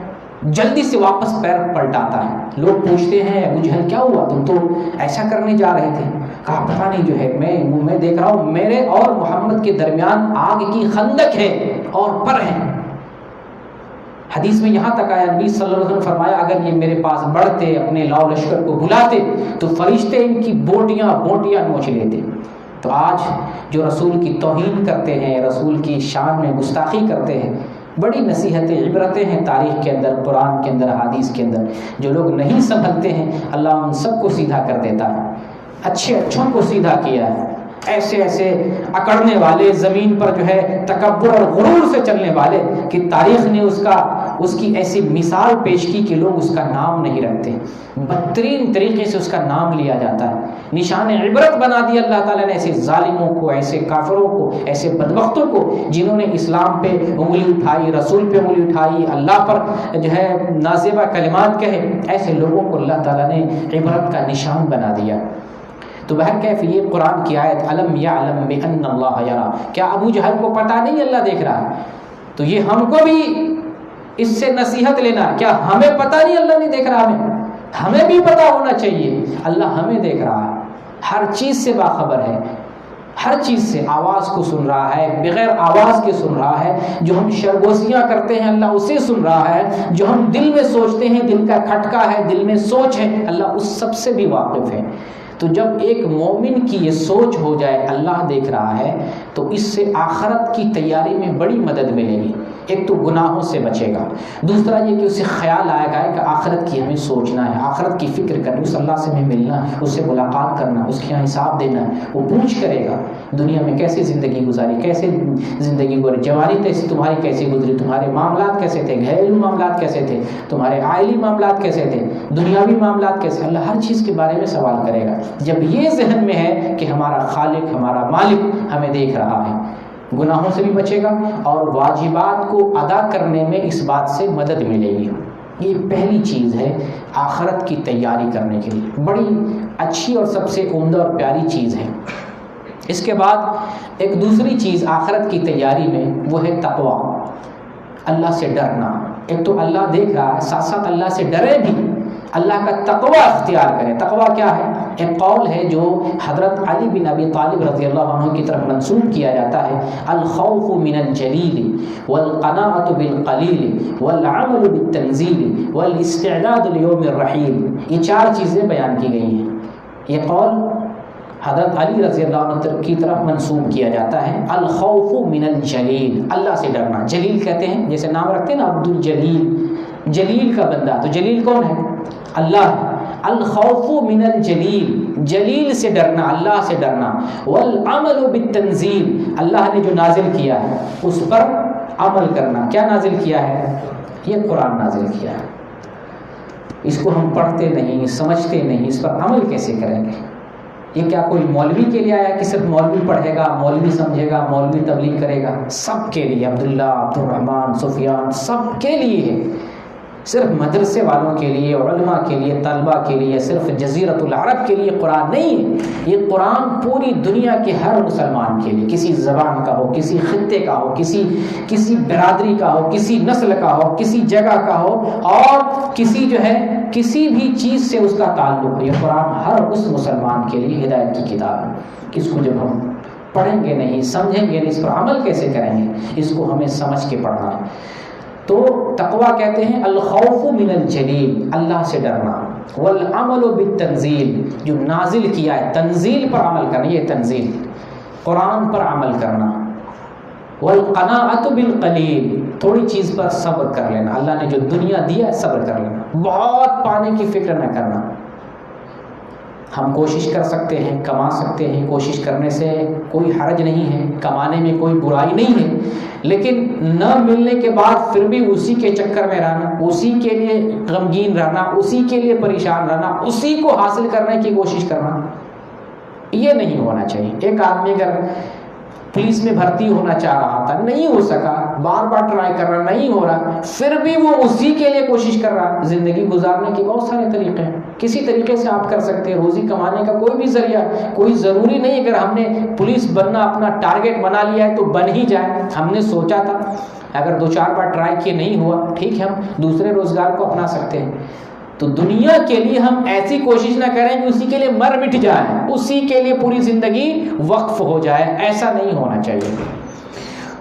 جلدی سے واپس پیر پلٹاتا ہے۔ لوگ پوچھتے ہیں ابو جہل کیا ہوا، تم تو ایسا کرنے جا رہے تھے؟ کہا پتہ نہیں جو ہے میں دیکھ رہا ہوں میرے اور محمد کے درمیان آگ کی خندق ہے اور پر ہے۔ حدیث میں یہاں تک آیا، نبی صلی اللہ علیہ وسلم فرمایا اگر یہ میرے پاس بڑھتے، اپنے لاؤ لشکر کو بلاتے، تو فرشتے ان کی بوٹیاں نوچ لیتے۔ تو آج جو رسول کی توہین کرتے ہیں، رسول کی شان میں گستاخی کرتے ہیں، بڑی نصیحتیں، عبرتیں ہیں تاریخ کے اندر، قرآن کے اندر، حدیث کے اندر۔ جو لوگ نہیں سنبھلتے ہیں اللہ ان سب کو سیدھا کر دیتا ہے، اچھوں کو سیدھا کیا ہے۔ ایسے اکڑنے والے، زمین پر جو ہے تکبر اور غرور سے چلنے والے کہ تاریخ نے اس کی ایسی مثال پیش کی کہ لوگ اس کا نام نہیں رکھتے، بدترین طریقے سے اس کا نام لیا جاتا ہے، نشان عبرت بنا دیا اللہ تعالیٰ نے ایسے ظالموں کو، ایسے کافروں کو، ایسے بدبختوں کو جنہوں نے اسلام پہ انگلی اٹھائی، رسول پہ انگلی اٹھائی، اللہ پر جو ہے نازیبہ کلمات کہے، ایسے لوگوں کو اللہ تعالیٰ نے عبرت کا نشان بنا دیا۔ تو بہرکیف یہ قرآن کی آیت الم یعلم بان اللہ یرا، کیا ابو جہل کو پتہ نہیں اللہ دیکھ رہا ہے؟ تو یہ ہم کو بھی اس سے نصیحت لینا، کیا ہمیں پتہ نہیں اللہ نہیں دیکھ رہا؟ ہمیں بھی پتہ ہونا چاہیے اللہ ہمیں دیکھ رہا ہے، ہر چیز سے باخبر ہے، ہر چیز سے، آواز کو سن رہا ہے، بغیر آواز کے سن رہا ہے، جو ہم شرگوشیاں کرتے ہیں اللہ اسے سن رہا ہے، جو ہم دل میں سوچتے ہیں، دل کا کھٹکا ہے، دل میں سوچ ہے، اللہ اس سب سے بھی واقف ہے۔ تو جب ایک مومن کی یہ سوچ ہو جائے اللہ دیکھ رہا ہے، تو اس سے آخرت کی تیاری میں بڑی مدد ملے گی۔ ایک تو گناہوں سے بچے گا، دوسرا یہ کہ اسے خیال آئے گا کہ آخرت کی ہمیں سوچنا ہے، آخرت کی فکر کرنی، اس اللہ سے ہمیں ملنا، اس سے ملاقات کرنا، اس کے یہاں حساب دینا ہے۔ وہ پوچھ کرے گا دنیا میں کیسے زندگی گزاری، کیسے زندگی گزاری، جوانی تمہاری کیسے گزری، تمہارے معاملات کیسے تھے، گھریلو معاملات کیسے تھے، تمہارے عائلی معاملات کیسے تھے، دنیاوی معاملات کیسے، اللہ ہر چیز کے بارے میں سوال کرے گا۔ جب یہ ذہن میں ہے کہ ہمارا خالق، ہمارا مالک ہمیں دیکھ رہا ہے، گناہوں سے بھی بچے گا اور واجبات کو ادا کرنے میں اس بات سے مدد ملے گی۔ یہ پہلی چیز ہے آخرت کی تیاری کرنے کے لیے، بڑی اچھی اور سب سے عمدہ اور پیاری چیز ہے۔ اس کے بعد ایک دوسری چیز آخرت کی تیاری میں، وہ ہے تقوی، اللہ سے ڈرنا۔ ایک تو اللہ دیکھ رہا ہے، ساتھ ساتھ اللہ سے ڈرے بھی، اللہ کا تقوی اختیار کریں۔ تقوی کیا ہے؟ ایک قول ہے جو حضرت علی بن ابی طالب رضی اللہ عنہ کی طرف منسوب کیا جاتا ہے، الخوف من الجلیل والقناعۃ بالقلیل والعمل بالتنزیل والاستعداد لیوم الرحیل۔ یہ چار چیزیں بیان کی گئی ہیں۔ یہ قول حضرت علی رضی اللہ عنہ کی طرف منسوب کیا جاتا ہے، الخوف من الجلیل، اللہ سے ڈرنا۔ جلیل کہتے ہیں، جیسے نام رکھتے ہیں نا عبد الجلیل، جلیل کا بندہ، تو جلیل کون ہے؟ اللہ۔ الخوف من الجلیل، جلیل سے ڈرنا، اللہ سے ڈرنا۔ والعمل بالتنزیل، اللہ نے جو نازل کیا ہے اس پر عمل کرنا۔ کیا نازل کیا ہے؟ یہ قرآن نازل کیا ہے۔ اس کو ہم پڑھتے نہیں، سمجھتے نہیں، اس پر عمل کیسے کریں گے؟ یہ کیا کوئی مولوی کے لیے آیا کہ صرف مولوی پڑھے گا، مولوی سمجھے گا، مولوی تبلیغ کرے گا؟ سب کے لیے، عبداللہ، عبد الرحمن، سفیان، سب کے لیے ہے۔ صرف مدرسے والوں کے لیے، علماء کے لیے، طلباء کے لیے، صرف جزیرۃ العرب کے لیے قرآن نہیں ہے۔ یہ قرآن پوری دنیا کے ہر مسلمان کے لیے، کسی زبان کا ہو، کسی خطے کا ہو، کسی برادری کا ہو، کسی نسل کا ہو، کسی جگہ کا ہو، اور کسی بھی چیز سے اس کا تعلق ہو۔ یہ قرآن ہر اس مسلمان کے لیے ہدایت کی کتاب ہے۔ اس کو جب ہم پڑھیں گے نہیں، سمجھیں گے نہیں، اس پر عمل کیسے کریں گے؟ اس کو ہمیں سمجھ کے پڑھنا ہے۔ تو تقویٰ کہتے ہیں الخوف من الجلیل، اللہ سے ڈرنا، والعمل بالتنزیل، جو نازل کیا ہے، تنزیل پر عمل کرنا، یہ تنزیل قرآن پر عمل کرنا، والقناعۃ بالقلیل، تھوڑی چیز پر صبر کر لینا، اللہ نے جو دنیا دیا ہے صبر کر لینا، بہت پانے کی فکر نہ کرنا۔ ہم کوشش کر سکتے ہیں، کما سکتے ہیں، کوشش کرنے سے کوئی حرج نہیں ہے، کمانے میں کوئی برائی نہیں ہے، لیکن نہ ملنے کے بعد پھر بھی اسی کے چکر میں رہنا، اسی کے لیے غمگین رہنا، اسی کے لیے پریشان رہنا، اسی کو حاصل کرنے کی کوشش کرنا، یہ نہیں ہونا چاہیے۔ ایک آدمی اگر پولیس میں بھرتی ہونا چاہ رہا تھا، نہیں ہو سکا، بار بار ٹرائی کر رہا، نہیں ہو رہا، پھر بھی وہ اسی کے لیے کوشش کر رہا۔ زندگی گزارنے کے بہت سارے طریقے ہیں، کسی طریقے سے آپ کر سکتے ہیں، روزی کمانے کا کوئی بھی ذریعہ، کوئی ضروری نہیں اگر ہم نے پولیس بننا اپنا ٹارگیٹ بنا لیا ہے تو بن ہی جائے۔ ہم نے سوچا تھا، اگر 2-4 بار ٹرائی کیے نہیں ہوا، ٹھیک ہے، ہم دوسرے روزگار کو اپنا سکتے ہیں۔ تو دنیا کے لیے ہم ایسی کوشش نہ کریں کہ اسی کے لیے مر مٹ جائیں، اسی کے لیے پوری زندگی وقف ہو جائے، ایسا نہیں ہونا چاہیے۔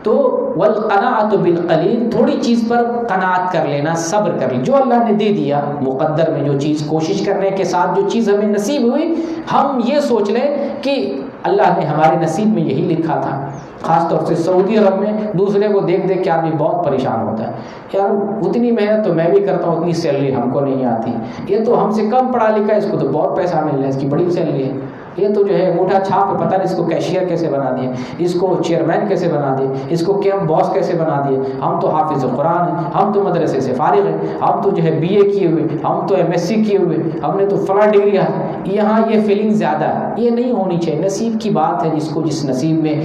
تو والقناعۃ بالقلیل، تھوڑی چیز پر قناعت کر لینا، صبر کر لینا، جو اللہ نے دے دیا مقدر میں، جو چیز کوشش کرنے کے ساتھ جو چیز ہمیں نصیب ہوئی، ہم یہ سوچ لیں کہ اللہ نے ہمارے نصیب میں یہی لکھا تھا۔ خاص طور سے سعودی عرب میں دوسرے کو دیکھ دیکھ کے آدمی بہت پریشان ہوتا ہے، یار اتنی محنت تو میں بھی کرتا ہوں، اتنی سیلری ہم کو نہیں آتی، یہ تو ہم سے کم پڑھا لکھا ہے، اس کو تو بہت پیسہ مل رہا ہے، اس کی بڑی سیلری ہے، یہ تو جو ہے انگوٹھا چھاپ پتہ نہیں اس کو کیشیئر کیسے بنا دیے، اس کو چیئرمین کیسے بنا دیے، اس کو کیمپ باس کیسے بنا دیے، ہم تو حافظ قرآن ہیں، ہم تو مدرسے سے فارغ ہیں، ہم تو جو ہے BA کیے ہوئے، ہم تو MSc کیے ہوئے، ہم نے تو فلاں ڈگری ہے۔ یہاں یہ فیلنگ زیادہ ہے، یہ نہیں ہونی چاہیے۔ نصیب کی بات ہے، جس کو جس نصیب میں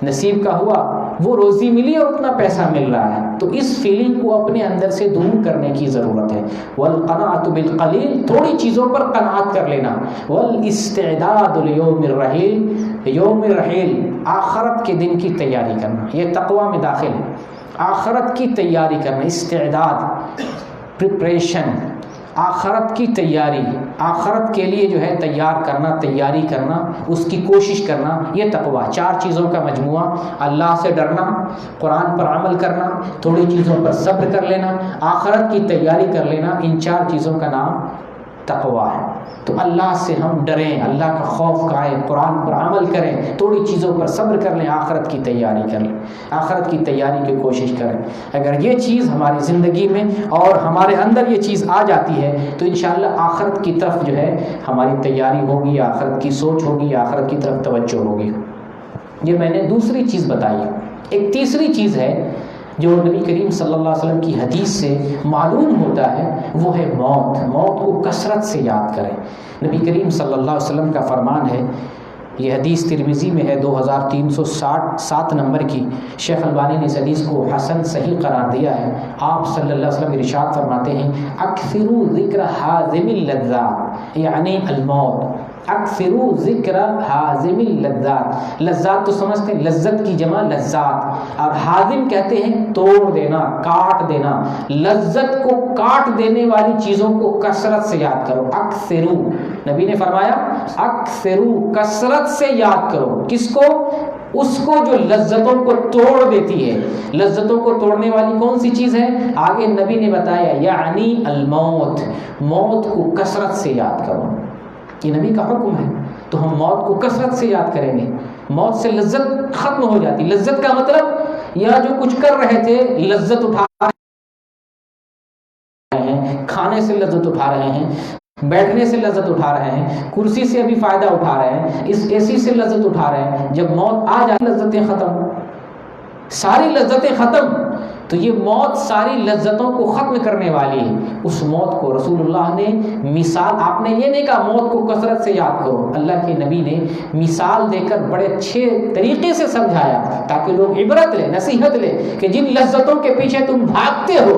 نصیب کا ہوا وہ روزی ملی اور اتنا پیسہ مل رہا ہے، تو اس فیلنگ کو اپنے اندر سے دور کرنے کی ضرورت ہے۔ والقناعۃ بالقلیل، تھوڑی چیزوں پر قناعت کر لینا۔ والاستعداد لیوم الرحیل، یوم الرحیل آخرت کے دن کی تیاری کرنا، یہ تقوی میں داخل ہے، آخرت کی تیاری کرنا، استعداد، پریپریشن، آخرت کی تیاری، آخرت کے لیے جو ہے تیار کرنا، تیاری کرنا، اس کی کوشش کرنا، یہ تقوی۔ 4 چیزوں کا مجموعہ، اللہ سے ڈرنا، قرآن پر عمل کرنا، تھوڑی چیزوں پر صبر کر لینا، آخرت کی تیاری کر لینا، ان 4 چیزوں کا نام تقوی ہے۔ تو اللہ سے ہم ڈریں، اللہ کا خوف کھائیں، قرآن پر عمل کریں، تھوڑی چیزوں پر صبر کر لیں، آخرت کی تیاری کر لیں، آخرت کی تیاری کی کوشش کریں۔ اگر یہ چیز ہماری زندگی میں اور ہمارے اندر یہ چیز آ جاتی ہے تو انشاءاللہ آخرت کی طرف جو ہے ہماری تیاری ہوگی، آخرت کی سوچ ہوگی، آخرت کی طرف توجہ ہوگی۔ یہ میں نے دوسری چیز بتائی۔ ایک تیسری چیز ہے جو نبی کریم صلی اللہ علیہ وسلم کی حدیث سے معلوم ہوتا ہے، وہ ہے موت۔ موت کو کثرت سے یاد کریں۔ نبی کریم صلی اللہ علیہ وسلم کا فرمان ہے، یہ حدیث ترمذی میں ہے 2367 نمبر کی، شیخ البانی نے اس حدیث کو حسن صحیح قرار دیا ہے۔ آپ صلی اللہ علیہ وسلم ارشاد فرماتے ہیں، اکثروا ذکر حازم اللذات، یعنی الموت، اکثروا ذکر حازم اللذات۔ لذات تو سمجھتے ہیں، لذت کی جمع لذات، اور حازم کہتے ہیں توڑ دینا، کاٹ دینا۔ لذت کو کاٹ دینے والی چیزوں کو کثرت سے یاد کرو۔ اکثروا، نبی نے فرمایا اکثروا، کثرت سے یاد کرو۔ کس کو؟ اس کو جو لذتوں کو توڑ دیتی ہے۔ لذتوں کو توڑنے والی کون سی چیز ہے؟ آگے نبی نے بتایا، یعنی الموت، موت کو کثرت سے یاد کرو۔ یہ نبی کا حکم ہے، تو ہم موت کو کثرت سے یاد کریں گے۔ موت سے لذت ختم ہو جاتی۔ لذت کا مطلب یا جو کچھ کر رہے تھے لذت اٹھا رہے ہیں، کھانے سے لذت اٹھا رہے ہیں، بیٹھنے سے لذت اٹھا رہے ہیں، کرسی سے ابھی فائدہ اٹھا رہے ہیں، اس اے سی سے لذت اٹھا رہے ہیں، جب موت آ جائے لذتیں ختم، ساری لذتیں ختم۔ تو یہ موت ساری لذتوں کو ختم کرنے والی ہے۔ اس موت کو رسول اللہ نے مثال، آپ نے یہ نہیں کہا موت کو کثرت سے یاد کرو، اللہ کے نبی نے مثال دے کر بڑے اچھے طریقے سے سمجھایا تاکہ لوگ عبرت لیں، نصیحت لیں کہ جن لذتوں کے پیچھے تم بھاگتے ہو،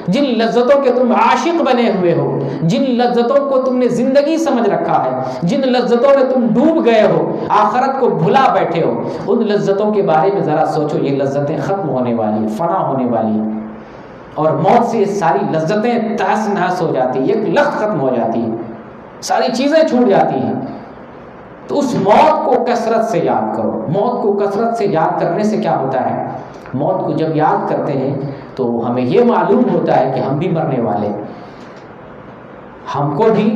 جن لذتوں کے تم عاشق بنے ہوئے ہو، جن لذتوں کو تم نے زندگی سمجھ رکھا ہے، جن لذتوں میں تم ڈوب گئے ہو، آخرت کو بھلا بیٹھے ہو، ان لذتوں کے بارے میں ذرا سوچو۔ یہ لذتیں ختم ہونے والی، فنا ہونے والی، اور موت سے ساری لذتیں تہس نہس ہو جاتی ہیں، ایک لخت ختم ہو جاتی ہے، ساری چیزیں چھوٹ جاتی ہیں۔ تو اس موت کو کثرت سے یاد کرو۔ موت کو کثرت سے یاد کرنے سے کیا ہوتا ہے؟ موت کو جب یاد کرتے ہیں تو ہمیں یہ معلوم ہوتا ہے کہ ہم بھی مرنے والے، ہم کو بھی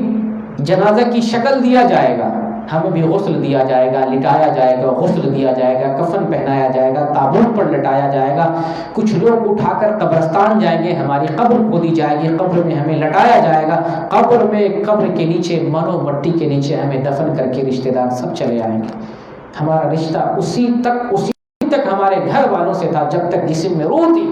جنازہ کی شکل دیا جائے گا، ہمیں بھی غسل دیا جائے گا، لٹایا جائے گا، غسل دیا جائے گا، کفن پہنایا جائے گا، تابوت پر لٹایا جائے گا۔ کچھ لوگ اٹھا کر قبرستان جائیں گے، ہماری قبر کھودی جائے گی، قبر میں ہمیں لٹایا جائے گا، قبر میں، قبر کے نیچے، منو مٹی کے نیچے ہمیں دفن کر کے رشتہ دار سب چلے آئیں گے۔ ہمارا رشتہ اسی تک ہمارے گھر والوں سے تھا جب تک جسم میں روح تھی۔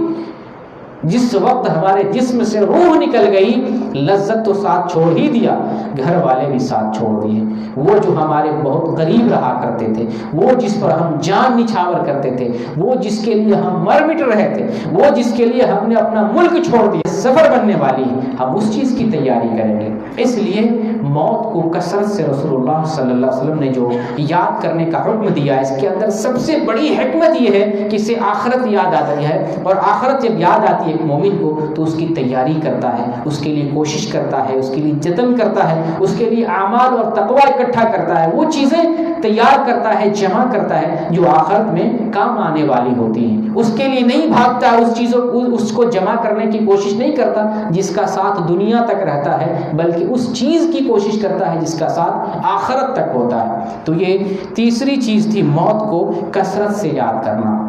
جس وقت ہمارے جسم سے روح نکل گئی، لذت تو ساتھ چھوڑ ہی دیا، گھر والے بھی ساتھ چھوڑ دیے۔ وہ جو ہمارے بہت قریب رہا کرتے تھے، وہ جس پر ہم جان نچھاور کرتے تھے، وہ جس کے لیے ہم مر مٹ رہے تھے، وہ جس کے لیے ہم نے اپنا ملک چھوڑ دیا، سفر بننے والی ہے، ہم اس چیز کی تیاری کریں گے۔ اس لیے موت کو کثرت سے رسول اللہ صلی اللہ علیہ وسلم نے جو یاد کرنے کا حکم دیا، اس کے اندر سب سے بڑی حکمت یہ ہے کہ اسے آخرت یاد آتی ہے، اور آخرت جب یاد آتی ہے ایک مومن کو تو اس کی تیاری کرتا ہے، اس کے لیے کوشش کرتا ہے، اس کے لیے جتن کرتا ہے، اس کے لیے اعمال اور تقوی اکٹھا کرتا ہے، وہ چیزیں تیار کرتا ہے، جمع کرتا ہے جو آخرت میں کام آنے والی ہوتی ہیں۔ اس کے لیے نہیں بھاگتا، اس چیزوں اس کو جمع کرنے کی کوشش نہیں کرتا جس کا ساتھ دنیا تک رہتا ہے، بلکہ اس چیز کی کوشش کرتا ہے جس کا ساتھ آخرت تک ہوتا ہے۔ تو یہ تیسری چیز تھی، موت کو کثرت سے یاد کرنا۔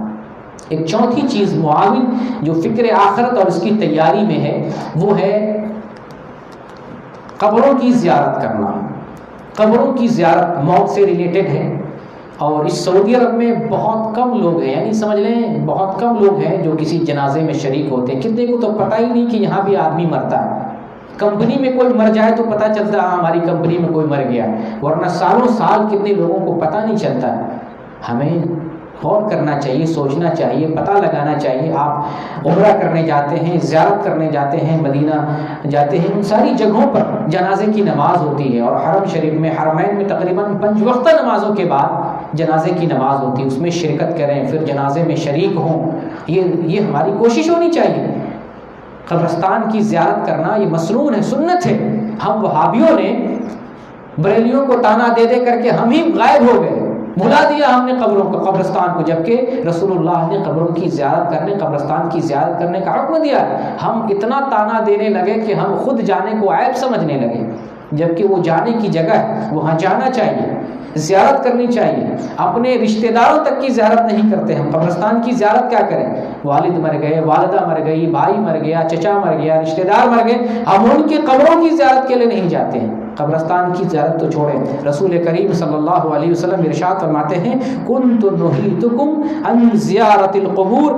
ایک چوتھی چیز معاون جو فکر آخرت اور اس کی تیاری میں ہے، وہ ہے قبروں کی زیارت کرنا۔ قبروں کی زیارت موت سے ریلیٹڈ ہے، اور اس سعودی عرب میں بہت کم لوگ ہیں، یعنی سمجھ لیں بہت کم لوگ ہیں جو کسی جنازے میں شریک ہوتے ہیں۔ کتنے کو تو پتہ ہی نہیں کہ یہاں بھی آدمی مرتا ہے۔ کمپنی میں کوئی مر جائے تو پتہ چلتا ہے ہماری کمپنی میں کوئی مر گیا، ورنہ سالوں سال کتنے لوگوں کو پتہ نہیں چلتا ہے۔ ہمیں غور کرنا چاہیے، سوچنا چاہیے، پتہ لگانا چاہیے۔ آپ عمرہ کرنے جاتے ہیں، زیارت کرنے جاتے ہیں، مدینہ جاتے ہیں، ان ساری جگہوں پر جنازے کی نماز ہوتی ہے، اور حرم شریف میں، حرمین میں تقریباً 5 وقتہ نمازوں کے بعد جنازے کی نماز ہوتی ہے، اس میں شرکت کریں، پھر جنازے میں شریک ہوں۔ یہ ہماری کوشش ہونی چاہیے۔ قبرستان کی زیارت کرنا یہ مسنون ہے، سنت ہے۔ ہم وہابیوں نے بریلیوں کو تانا دے دے کر کے ہم ہی غائب ہو گئے، بھلا دیا ہم نے قبروں کو، قبرستان کو، جبکہ رسول اللہ نے قبروں کی زیارت کرنے، قبرستان کی زیارت کرنے کا حکم دیا ہے۔ ہم اتنا تانا دینے لگے کہ ہم خود جانے کو عیب سمجھنے لگے۔ جبکہ وہ جانے کی جگہ ہے، وہاں جانا چاہیے، زیارت کرنی چاہیے۔ اپنے رشتہ داروں تک کی زیارت نہیں کرتے ہم، قبرستان کی زیارت کیا کریں؟ والد مر گئے، والدہ مر گئی، بھائی مر گیا، چچا مر گیا، رشتہ دار مر گئے، ہم ان کی قبروں کی زیارت کے لیے نہیں جاتے ہیں۔ قبرستان کی زیارت تو چھوڑیں، رسول کریم صلی اللہ علیہ وسلم ارشاد فرماتے ہیں كنت نهيتكم عن زیارت القبور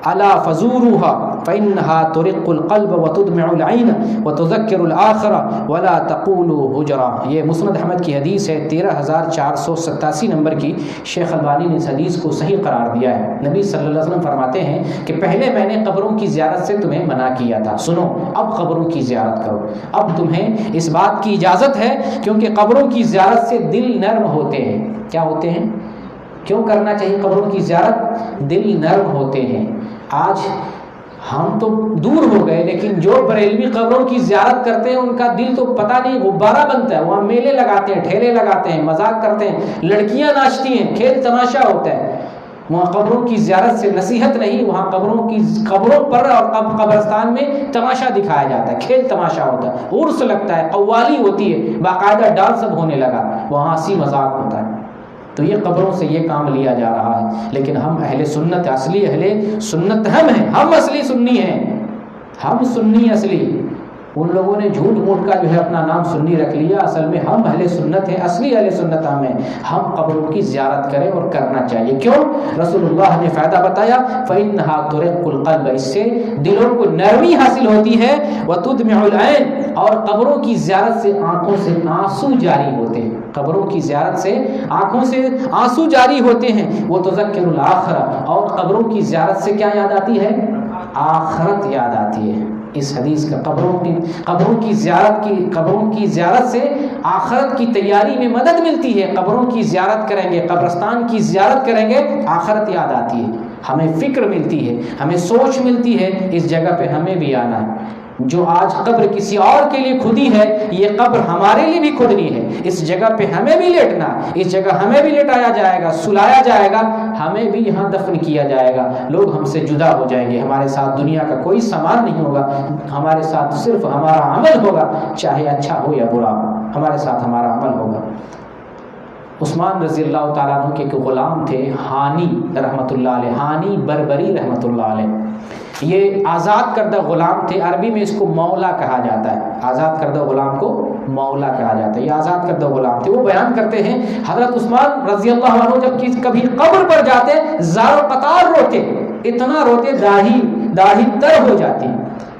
الا فزوروها فانها ترق القلب وتدمع العين وتذكر الاخره ولا تقولوا هجرا۔ یہ مسند احمد کی حدیث ہے 13487 نمبر کی۔ شیخ البانی نے اس حدیث کو صحیح قرار دیا ہے۔ نبی صلی اللہ علیہ وسلم فرماتے ہیں کہ پہلے میں نے قبروں کی زیارت سے تمہیں منع کیا تھا، سنو اب قبروں کی زیارت کرو، اب تمہیں اس بات کی اجازت ہے، کیونکہ قبروں کی زیارت سے دل نرم ہوتے ہیں۔ کیا ہوتے ہیں؟ کیوں کرنا چاہیے قبروں کی زیارت؟ دل نرم ہوتے ہیں۔ آج ہم تو دور ہو گئے، لیکن جو بریلوی قبروں کی زیارت کرتے ہیں ان کا دل تو پتہ نہیں غبارہ بنتا ہے۔ وہاں میلے لگاتے ہیں، ٹھیلے لگاتے ہیں، مذاق کرتے ہیں، لڑکیاں ناچتی ہیں، کھیل تماشا ہوتا ہے۔ وہاں قبروں کی زیارت سے نصیحت نہیں، وہاں قبروں پر اور قبرستان میں تماشا دکھایا جاتا ہے، کھیل تماشا ہوتا ہے، عرس لگتا ہے، قوالی ہوتی ہے، باقاعدہ ڈانس اب ہونے لگا، وہاں ہنسی مذاق ہوتا ہے۔ تو یہ قبروں سے یہ کام لیا جا رہا ہے۔ لیکن ہم اہل سنت، اصلی اہل سنت ہم ہیں، ہم اصلی سنی ہیں، ہم سنی اصلی۔ ان لوگوں نے جھوٹ موٹ کا جو ہے اپنا نام سنی رکھ لیا، اصل میں ہم اہل سنت ہیں، اصلی اہل سنت ہم ہیں۔ ہم قبروں کی زیارت کریں اور کرنا چاہیے۔ کیوں؟ رسول اللہ نے فائدہ بتایا، فإنها ترق القلب، اس سے دلوں کو نرمی حاصل ہوتی ہے، وتدمع العین، اور قبروں کی زیارت سے آنکھوں سے آنسو جاری ہوتے ہیں، قبروں کی زیارت سے آنکھوں سے آنسو جاری ہوتے ہیں، وہ تذکر الآخرہ، اور قبروں کی زیارت سے کیا یاد آتی ہے؟ آخرت یاد آتی ہے۔ اس حدیث کا قبروں کی زیارت سے آخرت کی تیاری میں مدد ملتی ہے۔ قبروں کی زیارت کریں گے، قبرستان کی زیارت کریں گے، آخرت یاد آتی ہے، ہمیں فکر ملتی ہے، ہمیں سوچ ملتی ہے، اس جگہ پہ ہمیں بھی آنا ہے۔ جو آج قبر کسی اور کے لیے کھدی ہے، یہ قبر ہمارے لیے بھی کھدنی ہے۔ اس جگہ پہ ہمیں بھی لیٹنا، اس جگہ ہمیں بھی لٹایا جائے گا، سلایا جائے گا، ہمیں بھی یہاں دفن کیا جائے گا۔ لوگ ہم سے جدا ہو جائیں گے، ہمارے ساتھ دنیا کا کوئی سامان نہیں ہوگا، ہمارے ساتھ صرف ہمارا عمل ہوگا، چاہے اچھا ہو یا برا ہو، ہمارے ساتھ ہمارا عمل ہوگا۔ عثمان رضی اللہ تعالیٰ عنہ کے ایک غلام تھے، ہانی رحمۃ اللہ علیہ، ہانی بربری رحمۃ اللہ علیہ۔ یہ آزاد کردہ غلام تھے، عربی میں اس کو مولا کہا جاتا ہے، آزاد کردہ غلام کو مولا کہا جاتا ہے۔ یہ آزاد کردہ غلام تھے۔ وہ بیان کرتے ہیں حضرت عثمان رضی اللہ عنہ جب کبھی قبر پر جاتے زار و قطار روتے، اتنا روتے داڑھی تر ہو جاتی۔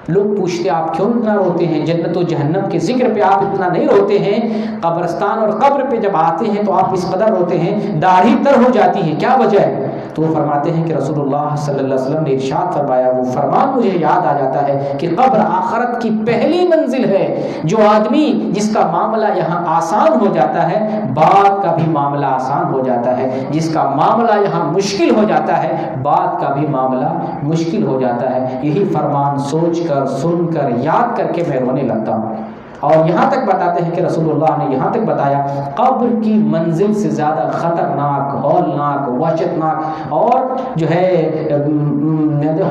لوگ پوچھتے آپ کیوں اتنا روتے ہیں؟ جنت و جہنم کے ذکر پہ آپ اتنا نہیں روتے ہیں، قبرستان اور قبر پہ جب آتے ہیں تو آپ اس قدر روتے ہیں، داڑھی تر ہو جاتی ہے، کیا وجہ ہے؟ تو وہ فرماتے ہیں کہ رسول اللہ صلی اللہ علیہ وسلم نے ارشاد فرمایا، وہ فرمان مجھے یاد آ جاتا ہے کہ قبر آخرت کی پہلی منزل ہے۔ جو آدمی جس کا معاملہ یہاں آسان ہو جاتا ہے، بعد کا بھی معاملہ آسان ہو جاتا ہے، جس کا معاملہ یہاں مشکل ہو جاتا ہے، بعد کا بھی معاملہ مشکل ہو جاتا ہے۔ یہی فرمان سوچ کر، سن کر، یاد کر کے میں رونے لگتا ہوں۔ اور یہاں تک بتاتے ہیں کہ رسول اللہ نے یہاں تک بتایا، قبر کی منزل سے زیادہ خطرناک، ہولناک، وحشتناک اور جو ہے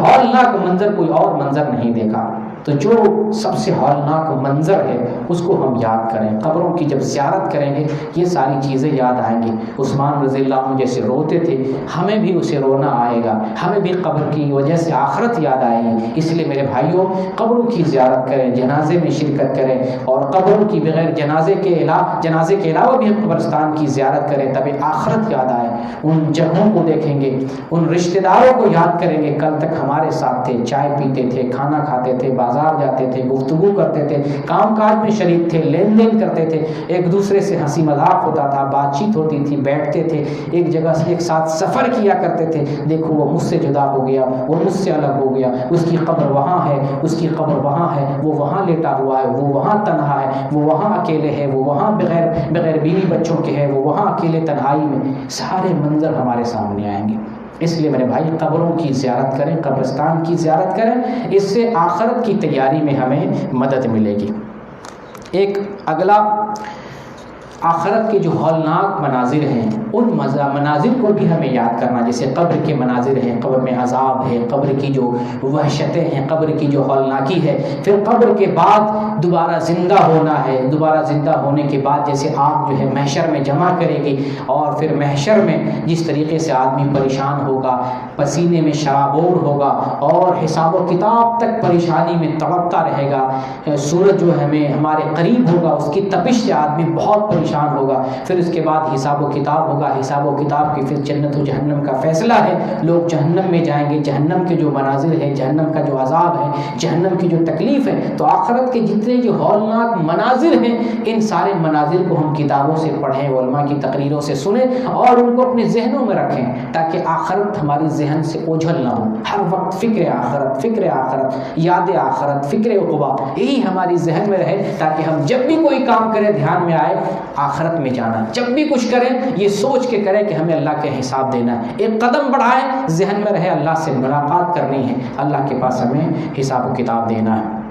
ہولناک منظر کوئی اور منظر نہیں دیکھا۔ تو جو سب سے ہولناک منظر ہے اس کو ہم یاد کریں، قبروں کی جب زیارت کریں گے یہ ساری چیزیں یاد آئیں گی۔ عثمان رضی اللہ عنہ جیسے روتے تھے، ہمیں بھی اسے رونا آئے گا، ہمیں بھی قبر کی وجہ سے آخرت یاد آئے گی۔ اس لیے میرے بھائیوں، قبروں کی زیارت کریں، جنازے میں شرکت کریں، اور قبروں کی بغیر جنازے کے علاوہ بھی ہم قبرستان کی زیارت کریں، تبھی آخرت یاد آئے۔ ان جگہوں کو دیکھیں گے، ان رشتہ داروں کو یاد کریں گے، کل تک ہمارے ساتھ تھے، چائے پیتے تھے، کھانا کھاتے تھے، بازار جاتے تھے، گفتگو کرتے تھے، کام کاج میں شریک تھے، لین دین کرتے تھے، ایک دوسرے سے ہنسی مذاق ہوتا تھا، بات چیت ہوتی تھی، بیٹھتے تھے، ایک جگہ سے ایک ساتھ سفر کیا کرتے تھے۔ دیکھو وہ مجھ سے جدا ہو گیا، وہ مجھ سے الگ ہو گیا، اس کی قبر وہاں ہے، اس کی قبر وہاں ہے، وہ وہاں لیٹا ہوا ہے، وہ وہاں تنہا ہے، وہ وہاں اکیلے ہے، وہ وہاں بغیر بیوی بچوں کے ہے، وہ وہاں اکیلے تنہائی میں۔ سارے منظر ہمارے سامنے آئیں گے۔ اس لیے میرے بھائی، قبروں کی زیارت کریں، قبرستان کی زیارت کریں، اس سے آخرت کی تیاری میں ہمیں مدد ملے گی۔ ایک اگلا آخرت کے جو ہولناک مناظر ہیں ان مناظر کو بھی ہمیں یاد کرنا، جیسے قبر کے مناظر ہیں، قبر میں عذاب ہے، قبر کی جو وحشتیں ہیں، قبر کی جو ہولناکی ہے، پھر قبر کے بعد دوبارہ زندہ ہونا ہے، دوبارہ زندہ ہونے کے بعد جیسے آگ جو ہے محشر میں جمع کرے گی، اور پھر محشر میں جس طریقے سے آدمی پریشان ہوگا، پسینے میں شرابور ہوگا اور حساب و کتاب تک پریشانی میں تڑپتا رہے گا، سورج جو ہمیں ہمارے قریب ہوگا اس کی تپش سے آدمی بہت پریشان ہوگا، پھر اس کے بعد حساب و کتاب ہوگا، حساب و کتاب کی پھر جنت و جہنم کا فیصلہ ہے، لوگ جہنم میں جائیں گے، جہنم کے جو مناظر ہے، جہنم کا جو عذاب ہے، جہنم کی جو تکلیف ہے، تو آخرت کے جتنے جو ہولناک مناظر ہیں ان سارے مناظر کو ہم کتابوں سے پڑھیں، علماء کی تقریروں سے سنیں اور ان کو اپنے ذہنوں میں رکھیں، تاکہ آخرت ہماری ذہن سے اوجھل نہ ہو، ہر وقت فکر آخرت، فکر آخرت، یاد آخرت، فکر عقبہ، یہی ہماری ذہن میں رہے، تاکہ ہم جب بھی کوئی کام کریں دھیان میں آئے آخرت میں جانا، جب بھی کچھ کریں یہ سوچ کے کریں کہ ہمیں اللہ کے حساب دینا ہے، ایک قدم بڑھائیں ذہن میں رہے اللہ سے ملاقات کرنی ہے، اللہ کے پاس ہمیں حساب و کتاب دینا ہے۔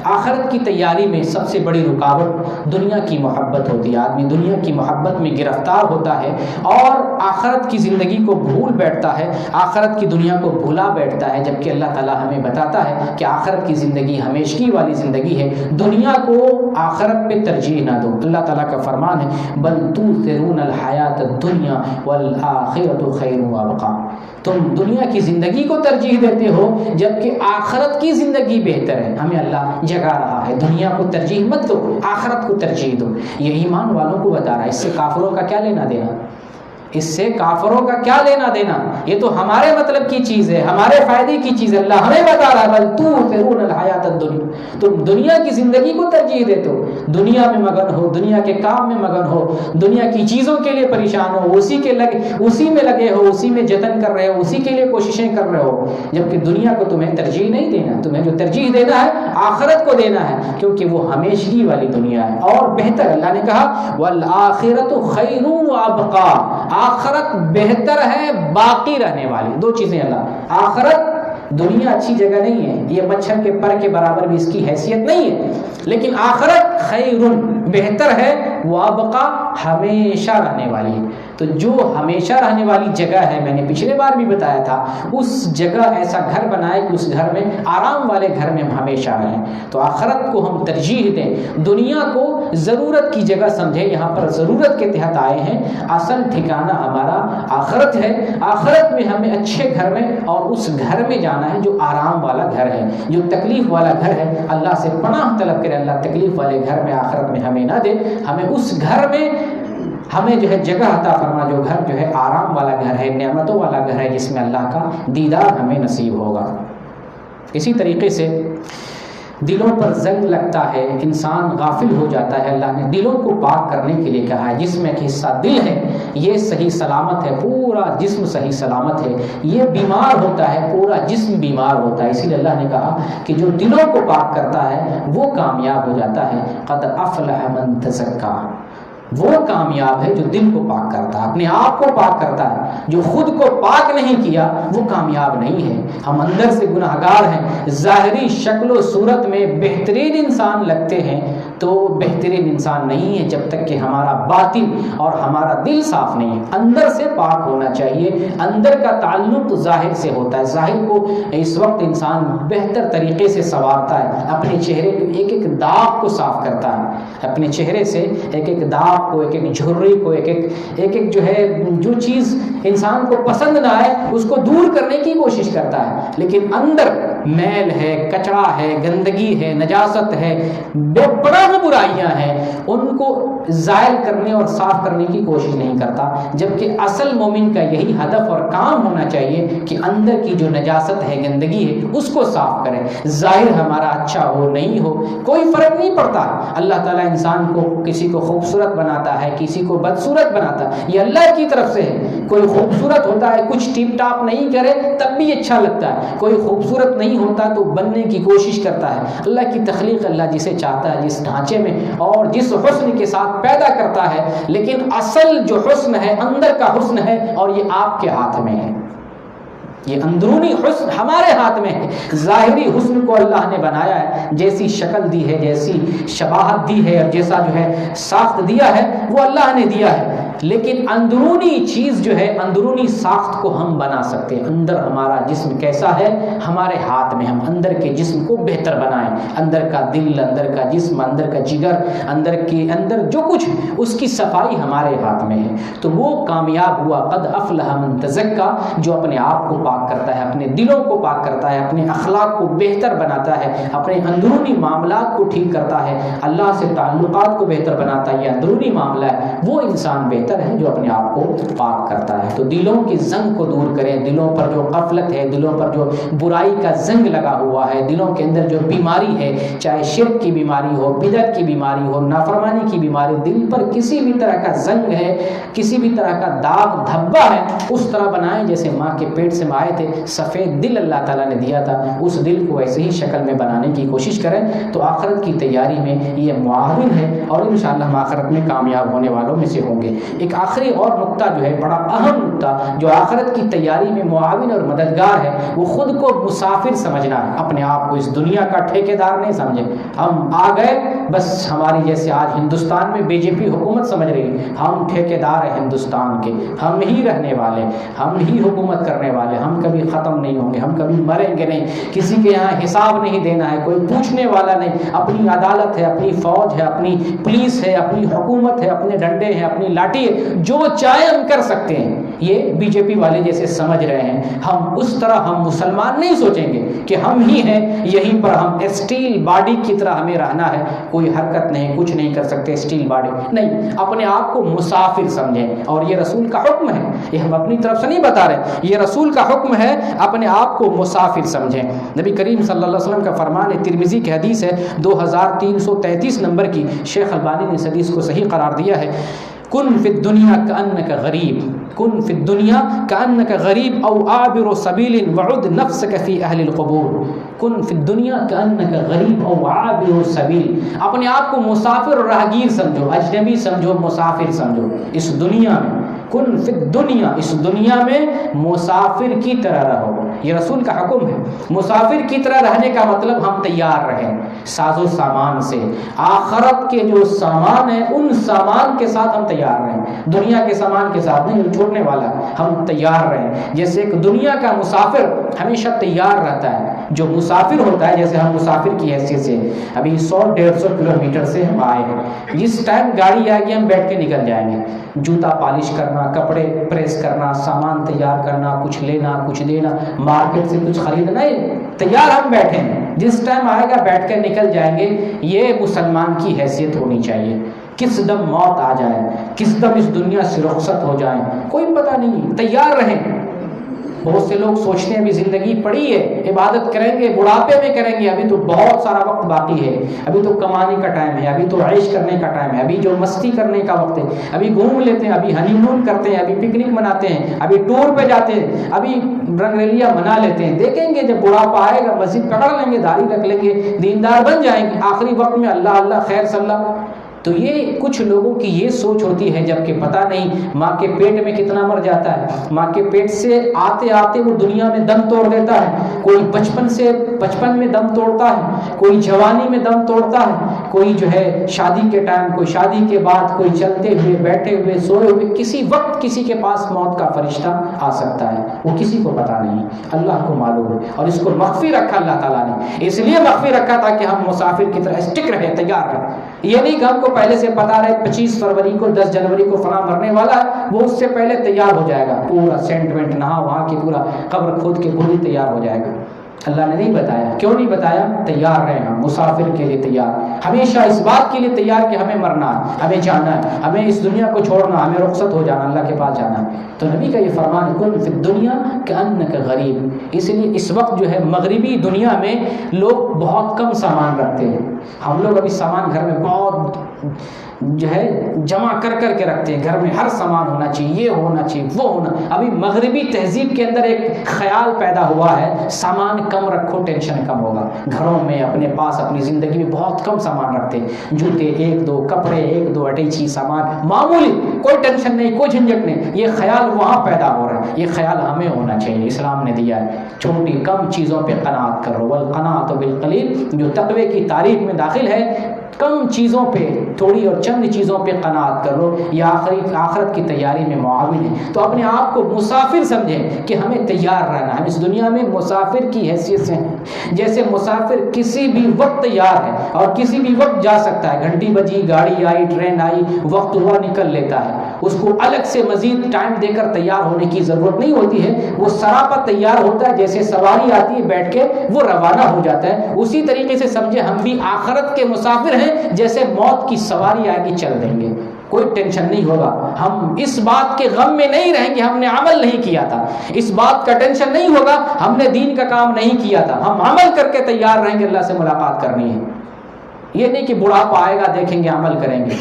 آخرت کی تیاری میں سب سے بڑی رکاوٹ دنیا کی محبت ہوتی ہے، آدمی دنیا کی محبت میں گرفتار ہوتا ہے اور آخرت کی زندگی کو بھول بیٹھتا ہے، آخرت کی دنیا کو بھولا بیٹھتا ہے، جبکہ اللہ تعالیٰ ہمیں بتاتا ہے کہ آخرت کی زندگی ہمیشگی والی زندگی ہے، دنیا کو آخرت پہ ترجیح نہ دو۔ اللہ تعالیٰ کا فرمان ہے بل تؤثرون الحیات الدنیا والآخرۃ خیر وابقیٰ، تم دنیا کی زندگی کو ترجیح دیتے ہو جبکہ آخرت کی زندگی بہتر ہے۔ ہمیں اللہ جگا رہا ہے، دنیا کو ترجیح مت دو، آخرت کو ترجیح دو۔ یہ ایمان والوں کو بتا رہا ہے، اس سے کافروں کا کیا لینا دینا، اس سے کافروں کا کیا لینا دینا، یہ تو ہمارے مطلب کی چیز ہے، ہمارے فائدے کی چیز ہے۔ اللہ ہمیں بتا رہا ہے بل تؤثرون الحیات الدنیا، تم دنیا کی زندگی کو ترجیح دیتے ہو، دنیا میں مگن ہو، دنیا کے کام میں مگن ہو، دنیا کی چیزوں کے لیے پریشان ہو، اسی میں لگے ہو، اسی میں جتن کر رہے ہو، اسی کے لیے کوششیں کر رہے ہو، جبکہ دنیا کو تمہیں ترجیح نہیں دینا، تمہیں جو ترجیح دینا ہے آخرت کو دینا ہے، کیونکہ وہ ہمیشگی والی دنیا ہے اور بہتر۔ اللہ نے کہا والآخرۃ خیر وابقیٰ، آخرت بہتر ہے، باقی رہنے والی۔ دو چیزیں اللہ، آخرت، دنیا اچھی جگہ نہیں ہے، یہ مچھر کے پر کے برابر بھی اس کی حیثیت نہیں ہے، لیکن آخرت خیر، بہتر ہے، وابقیٰ، ہمیشہ رہنے والی ہے۔ تو جو ہمیشہ رہنے والی جگہ ہے، میں نے پچھلے بار بھی بتایا تھا، اس جگہ ایسا گھر بنائے کہ اس گھر میں آرام والے گھر میں ہم ہمیشہ رہیں۔ تو آخرت کو ہم ترجیح دیں، دنیا کو ضرورت کی جگہ سمجھیں، یہاں پر ضرورت کے تحت آئے ہیں، اصل ٹھکانہ ہمارا آخرت ہے، آخرت میں ہمیں اچھے گھر میں اور اس گھر میں جانا ہے جو آرام والا گھر ہے، جو تکلیف والا گھر ہے۔ اللہ سے پناہ طلب کرے اللہ تکلیف والے گھر میں آخرت میں ہمیں نہ دے، ہمیں اس گھر میں ہمیں جو ہے جگہ عطا فرما، جو گھر جو ہے آرام والا گھر ہے، نعمتوں والا گھر ہے، جس میں اللہ کا دیدار ہمیں نصیب ہوگا۔ اسی طریقے سے دلوں پر زنگ لگتا ہے، انسان غافل ہو جاتا ہے، اللہ نے دلوں کو پاک کرنے کے لیے کہا ہے، جس میں ایک حصہ دل ہے یہ صحیح سلامت ہے، پورا جسم صحیح سلامت ہے، یہ بیمار ہوتا ہے پورا جسم بیمار ہوتا ہے، اسی لیے اللہ نے کہا کہ جو دلوں کو پاک کرتا ہے وہ کامیاب ہو جاتا ہے۔ قد افلح من تزکیٰ، وہ کامیاب ہے جو دل کو پاک کرتا ہے، اپنے آپ کو پاک کرتا ہے، جو خود کو پاک نہیں کیا وہ کامیاب نہیں ہے۔ ہم اندر سے گناہگار ہیں، ظاہری شکل و صورت میں بہترین انسان لگتے ہیں تو بہترین انسان نہیں ہے جب تک کہ ہمارا باطن اور ہمارا دل صاف نہیں ہے۔ اندر سے پاک ہونا چاہیے، اندر کا تعلق ظاہر سے ہوتا ہے، ظاہر کو اس وقت انسان بہتر طریقے سے سنوارتا ہے، اپنے چہرے کے ایک ایک داغ کو صاف کرتا ہے، اپنے چہرے سے ایک ایک داغ کو، ایک ایک جھرری کو، ایک ایک جو ہے جو چیز انسان کو پسند نہ آئے اس کو دور کرنے کی کوشش کرتا ہے، لیکن اندر میل ہے، کچرا ہے، گندگی ہے، نجاست ہے، بے پناہ برائیاں ہیں، ان کو زائل کرنے اور صاف کرنے کی کوشش نہیں کرتا، جبکہ اصل مومن کا یہی ہدف اور کام ہونا چاہیے کہ اندر کی جو نجاست ہے، گندگی ہے، اس کو صاف کرے۔ ظاہر ہمارا اچھا ہو نہیں ہو کوئی فرق نہیں پڑتا، اللہ تعالیٰ انسان کو کسی کو خوبصورت بناتا ہے، کسی کو بدصورت بناتا ہے، یہ اللہ کی طرف سے ہے۔ کوئی خوبصورت ہوتا ہے، کچھ ٹپ ٹاپ نہیں کرے تب بھی اچھا لگتا ہے، کوئی خوبصورت نہیں ہوتا تو بننے کی کوشش کرتا ہے۔ اللہ کی تخلیق اللہ جسے چاہتا ہے جس ڈھانچے میں اور جس حسن کے ساتھ پیدا کرتا ہے، لیکن اصل جو حسن ہے اندر کا حسن ہے اور یہ آپ کے ہاتھ میں ہے۔ یہ اندرونی حسن ہمارے ہاتھ میں ہے. ظاہری حسن کو اللہ نے بنایا ہے، جیسی شکل دی ہے، جیسی شباہت دی ہے اور جیسا جو ہے ساخت دیا ہے وہ اللہ نے دیا ہے، لیکن اندرونی چیز جو ہے، اندرونی ساخت کو ہم بنا سکتے ہیں. اندر ہمارا جسم کیسا ہے ہمارے ہاتھ میں، ہم اندر کے جسم کو بہتر بنائیں. اندر کا دل، اندر کا جسم، اندر کا جگر، اندر جو کچھ اس کی صفائی ہمارے ہاتھ میں ہے. تو وہ کامیاب ہوا. قد افلح من تزکا، جو اپنے آپ کو پاک کرتا ہے، اپنے دلوں کو پاک کرتا ہے، اپنے اخلاق کو بہتر بناتا ہے، اپنے اندرونی معاملات کو ٹھیک کرتا ہے، اللہ سے تعلقات کو بہتر بناتا ہے. یہ اندرونی معاملہ ہے، وہ انسان بہتر ہے جو اپنے آپ کو پاک کرتا ہے. تو دلوں کی زنگ کو دور کریں. دلوں پر جو غفلت ہے، دلوں پر جو برائی کا زنگ لگا ہوا ہے، دلوں کے اندر جو بیماری ہے، چاہے شرک کی بیماری ہو، بدعت کی بیماری ہو، نافرمانی کی بیماری، دل پر کسی بھی طرح کا زنگ ہے، کسی بھی طرح کا داغ دھبا ہے، اس طرح بنائیں جیسے ماں کے پیٹ سے آئے تھے. سفید دل اللہ تعالیٰ نے دیا تھا، اس دل کو ایسے ہی شکل میں بنانے کی کوشش کریں تو آخرت کی تیاری میں یہ معاون ہے اور انشاءاللہ ہم آخرت میں کامیاب ہونے والوں میں سے ہوں گے. ایک آخری اور نقطہ جو ہے، بڑا اہم نقطہ جو آخرت کی تیاری میں معاون اور مددگار ہے، وہ خود کو مسافر سمجھنا ہے. اپنے آپ کو اس دنیا کا ٹھیکیدار نہیں سمجھے. ہم آ گئے بس، ہماری جیسے آج ہندوستان میں بی جے پی حکومت سمجھ رہی ہے، ہم ٹھیکیدار ہیں ہندوستان کے، ہم ہی رہنے والے، ہم ہی حکومت کرنے والے، ہم کبھی ختم نہیں ہوں گے، ہم کبھی مریں گے نہیں، کسی کے یہاں حساب نہیں دینا ہے، کوئی پوچھنے والا نہیں. اپنی عدالت ہے، اپنی فوج ہے، اپنی پولیس ہے، اپنی حکومت ہے، اپنے ڈنڈے ہیں، اپنی لاٹھی ہے، جو چاہے ہم کر سکتے ہیں. یہ بی جے پی والے جیسے سمجھ رہے ہیں، ہم اس طرح ہم مسلمان نہیں سوچیں گے کہ ہم ہی ہیں، یہیں پر ہم اسٹیل باڈی کی طرح ہمیں رہنا ہے، کوئی حرکت نہیں، کچھ نہیں کر سکتے، اسٹیل باڈی نہیں. اپنے آپ کو مسافر سمجھیں، اور یہ رسول کا حکم ہے، یہ ہم اپنی طرف سے نہیں بتا رہے، یہ رسول کا حکم ہے، اپنے آپ کو مسافر سمجھیں. نبی کریم صلی اللہ علیہ وسلم کا فرمان ہے، ترمذی کی حدیث ہے 2333 نمبر کی، شیخ البانی نے اس حدیث کو صحیح قرار دیا ہے. کن فی الدنیا کأنک غریب، کن فی الدنیا کأنک غریب او عابر سبیل وعد نفسک فی اہل القبور. کن فی الدنیا کأنک غریب او عابر سبیل، اپنے آپ کو مسافر اور راہگیر سمجھو، اجنبی سمجھو، مسافر سمجھو اس دنیا میں. کن فی الدنیا، اس دنیا میں مسافر کی طرح رہو، یہ رسول کا حکم ہے. مسافر کی طرح رہنے کا مطلب ہم تیار رہیں ساز و سامان سے، آخرت کے جو سامان ہیں ان سامان کے ساتھ ہم تیار رہیں، دنیا کے سامان کے ساتھ نہیں، چھوڑنے والا ہم تیار رہیں. جیسے ایک دنیا کا مسافر ہمیشہ تیار رہتا ہے، جو مسافر ہوتا ہے، جیسے ہم مسافر کی حیثیت سے ابھی 100-150 کلومیٹر سے ہم آئے ہیں، جس ٹائم گاڑی آئے گی ہم بیٹھ کے نکل جائیں گے. جوتا پالش کرنا، کپڑے پریس کرنا، سامان تیار کرنا، کچھ لینا، کچھ دینا، مارکیٹ سے کچھ خریدنا، تیار ہم بیٹھے ہیں، جس ٹائم آئے گا بیٹھ کر نکل جائیں گے. یہ مسلمان کی حیثیت ہونی چاہیے. کس دم موت آ جائے، کس دم اس دنیا سے رخصت ہو جائیں، کوئی پتہ نہیں، تیار رہیں. بہت سے لوگ سوچتے ہیں ابھی زندگی پڑی ہے، عبادت کریں گے، بڑھاپے میں کریں گے، ابھی تو بہت سارا وقت باقی ہے، ابھی تو کمانے کا ٹائم ہے، ابھی تو عیش کرنے کا ٹائم ہے، ابھی جو مستی کرنے کا وقت ہے، ابھی گھوم لیتے ہیں، ابھی ہنی مون کرتے ہیں، ابھی پکنک مناتے ہیں، ابھی ٹور پہ جاتے ہیں، ابھی رنگ ریلیاں منا لیتے ہیں. دیکھیں گے جب بڑھاپا آئے گا مسجد پکڑ لیں گے، داڑھی رکھ لیں گے، دیندار بن جائیں گے، آخری وقت میں اللہ اللہ خیر صلی اللہ. تو یہ کچھ لوگوں کی یہ سوچ ہوتی ہے، جبکہ پتہ نہیں ماں کے پیٹ میں کتنا مر جاتا ہے. ماں کے پیٹ سے آتے آتے وہ دنیا میں دم توڑ دیتا ہے. کوئی بچپن میں دم توڑتا ہے، کوئی جوانی میں دم توڑتا ہے، کوئی جو ہے شادی کے ٹائم، کوئی شادی کے بعد، کوئی چلتے ہوئے، بیٹھے ہوئے، سوئے ہوئے، کسی وقت کسی کے پاس موت کا فرشتہ آ سکتا ہے. وہ کسی کو پتہ نہیں، اللہ کو معلوم ہے. اور اس کو مخفی رکھا اللہ تعالیٰ نے، اس لیے مخفی رکھا تھا کہ ہم مسافر کی طرح اسٹک رہے، تیار رہے. یہ نہیں کہ ہم کو پہلے سے پتا رہے 25 فروری کو 10 جنوری کو فلاں مرنے والا ہے، وہ اس سے پہلے تیار ہو جائے گا، پورا سینٹمنٹ نہا وہاں کی پورا قبر کھود کے پوری تیار ہو جائے گا. اللہ نے نہیں بتایا. کیوں نہیں بتایا؟ تیار رہے ہم، مسافر کے لیے تیار، ہمیشہ اس بات کے لیے تیار کہ ہمیں مرنا ہے، ہمیں جانا ہے، ہمیں اس دنیا کو چھوڑنا، ہمیں رخصت ہو جانا، اللہ کے پاس جانا ہے. تو نبی کا یہ فرمان کن فی الدنیا کأنک غریب. اس لیے اس وقت جو ہے مغربی دنیا میں لوگ بہت کم سامان رکھتے ہیں. ہم لوگ ابھی سامان گھر میں بہت جو ہے جمع کر کر کے رکھتے ہیں، گھر میں ہر سامان ہونا چاہیے، یہ ہونا چاہیے، وہ ہونا. ابھی مغربی تہذیب کے اندر ایک خیال پیدا ہوا ہے، سامان کم رکھو ٹینشن کم ہوگا. گھروں میں اپنے پاس اپنی زندگی میں بہت کم سامان رکھتے ہیں، جوتے 1-2، کپڑے 1-2، اٹیچی سامان معمولی، کوئی ٹینشن نہیں، کوئی جھنجھٹ نہیں. یہ خیال وہاں پیدا ہو رہا ہے، یہ خیال ہمیں ہونا چاہیے. اسلام نے دیا ہے چھوٹی کم چیزوں پہ قناعت کرو، والقناعۃ بالقلیل جو تقوی کی تعریف میں داخل ہے. کم چیزوں پہ، تھوڑی اور چند چیزوں پہ قناعت کرو، یہ آخرت کی تیاری میں معاون ہے. تو اپنے آپ کو مسافر سمجھیں کہ ہمیں تیار رہنا ہے. ہم اس دنیا میں مسافر کی حیثیت سے ہیں، جیسے مسافر کسی بھی وقت تیار ہے اور کسی بھی وقت جا سکتا ہے. گھنٹی بجی، گاڑی آئی، ٹرین آئی، وقت ہوا نکل لیتا ہے. اس کو الگ سے مزید ٹائم دے کر تیار ہونے کی ضرورت نہیں ہوتی ہے. وہ سراپا تیار ہوتا ہے، جیسے سواری آتی ہے بیٹھ کے وہ روانہ ہو جاتا ہے. اسی طریقے سے سمجھے ہم بھی آخرت کے مسافر ہیں، جیسے موت کی سواری آئے گی چل دیں گے، کوئی ٹینشن نہیں ہوگا. ہم اس بات کے غم میں نہیں رہیں گے ہم نے عمل نہیں کیا تھا، اس بات کا ٹینشن نہیں ہوگا ہم نے دین کا کام نہیں کیا تھا. ہم عمل کر کے تیار رہیں گے، اللہ سے ملاقات کرنی ہے. یہ نہیں کہ بڑھاپا آئے گا دیکھیں گے عمل کریں گے.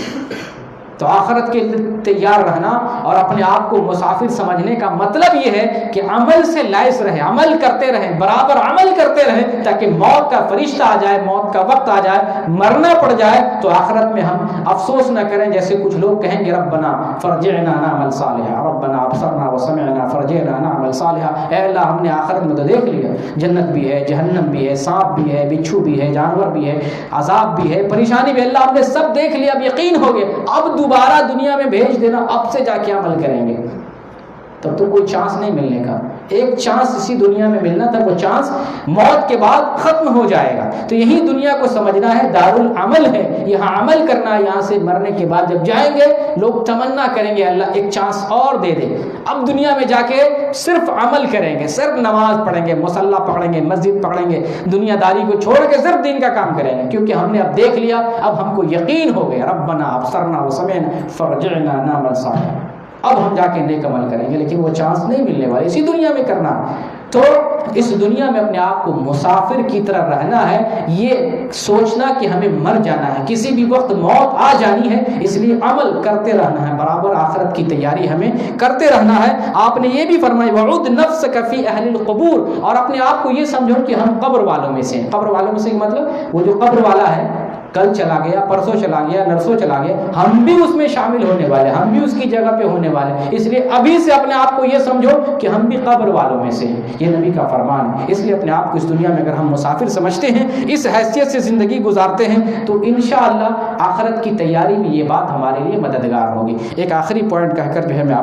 تو آخرت کے لیے تیار رہنا اور اپنے آپ کو مسافر سمجھنے کا مطلب یہ ہے کہ عمل سے لائس رہے، عمل کرتے رہیں، برابر عمل کرتے رہیں، تاکہ موت کا فرشتہ آ جائے، موت کا وقت آ جائے، مرنا پڑ جائے تو آخرت میں ہم افسوس نہ کریں. جیسے کچھ لوگ کہیں گے ربنا فرجعنا نعمل صالحا، ربنا ابصرنا وسمعنا فرجعنا نعمل صالحا. اے اللہ ہم نے آخرت میں تو دیکھ لیا، جنت بھی ہے، جہنم بھی ہے، سانپ بھی ہے، بچھو بھی ہے، جانور بھی ہے، عذاب بھی ہے، پریشانی بھی. اللہ ہم نے سب دیکھ لیا، اب یقین ہو گیا، اب دوبارہ دنیا میں بھیج دینا، اب سے جا کے عمل کریں گے. تب تو کوئی چانس نہیں ملنے کا. ایک چانس اسی دنیا میں ملنا تھا، وہ چانس موت کے بعد ختم ہو جائے گا. تو یہی دنیا کو سمجھنا ہے دارالعمل ہے، یہاں عمل کرنا ہے. یہاں سے مرنے کے بعد جب جائیں گے لوگ تمنا کریں گے اللہ ایک چانس اور دے دے. اب دنیا میں جا کے صرف عمل کریں گے، صرف نماز پڑھیں گے، مصلی پکڑیں گے، مسجد پکڑیں گے، دنیا داری کو چھوڑ کے صرف دین کا کام کریں گے، کیونکہ ہم نے اب دیکھ لیا، اب ہم کو یقین ہو گیا ربنا ابصرنا وسمعنا فرجعنا نعمل صالحا. اب ہم جا کے نیک عمل کریں گے، لیکن وہ چانس نہیں ملنے والے، اسی دنیا میں کرنا. تو اس دنیا میں اپنے آپ کو مسافر کی طرح رہنا ہے، یہ سوچنا کہ ہمیں مر جانا ہے، کسی بھی وقت موت آ جانی ہے، اس لیے عمل کرتے رہنا ہے، برابر آخرت کی تیاری ہمیں کرتے رہنا ہے. آپ نے یہ بھی فرمایا وعد نفسک فی اہل القبور، اور اپنے آپ کو یہ سمجھو کہ ہم قبر والوں میں سے ہیں. قبر والوں میں سے مطلب وہ جو قبر والا ہے، کل چلا گیا، پرسوں چلا گیا، نرسوں چلا گیا، ہم بھی اس میں شامل ہونے والے، ہم بھی اس کی جگہ پہ ہونے والے. اس لیے ابھی سے اپنے آپ کو یہ سمجھو کہ ہم بھی قبر والوں میں سے ہیں. یہ نبی کا فرمان ہے. اس لیے اپنے آپ کو اس دنیا میں اگر ہم مسافر سمجھتے ہیں، اس حیثیت سے زندگی گزارتے ہیں، تو انشاءاللہ آخرت کی تیاری میں یہ بات ہمارے لیے مددگار ہوگی. ایک آخری پوائنٹ کہہ کر جو ہے میں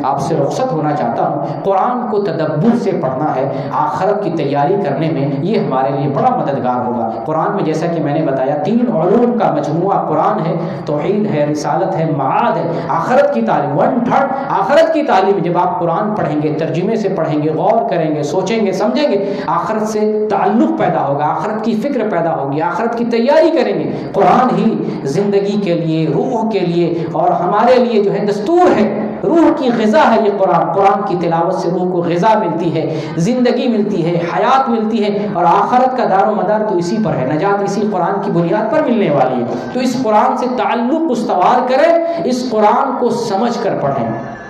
آپ سے رخصت ہونا چاہتا ہوں. قرآن کو تدبر سے پڑھنا ہے آخرت کی تیاری کرنے میں، یہ ہمارے لیے بڑا مددگار ہوگا. قرآن میں جیسا کہ میں نے بتایا 3 علوم کا مجموعہ قرآن ہے، توحید ہے، رسالت ہے، معاد ہے، آخرت کی تعلیم. 1/3 آخرت کی تعلیم. جب آپ قرآن پڑھیں گے، ترجمے سے پڑھیں گے، غور کریں گے، سوچیں گے، سمجھیں گے، آخرت سے تعلق پیدا ہوگا، آخرت کی فکر پیدا ہوگی، آخرت کی تیاری کریں گے. قرآن ہی زندگی کے لیے، روح کے لیے اور ہمارے لیے جو ہے دستور ہے، روح کی غذا ہے یہ قرآن. قرآن کی تلاوت سے روح کو غذا ملتی ہے، زندگی ملتی ہے، حیات ملتی ہے، اور آخرت کا دار و مدار تو اسی پر ہے، نجات اسی قرآن کی بنیاد پر ملنے والی ہے. تو اس قرآن سے تعلق استوار کریں، اس قرآن کو سمجھ کر پڑھیں،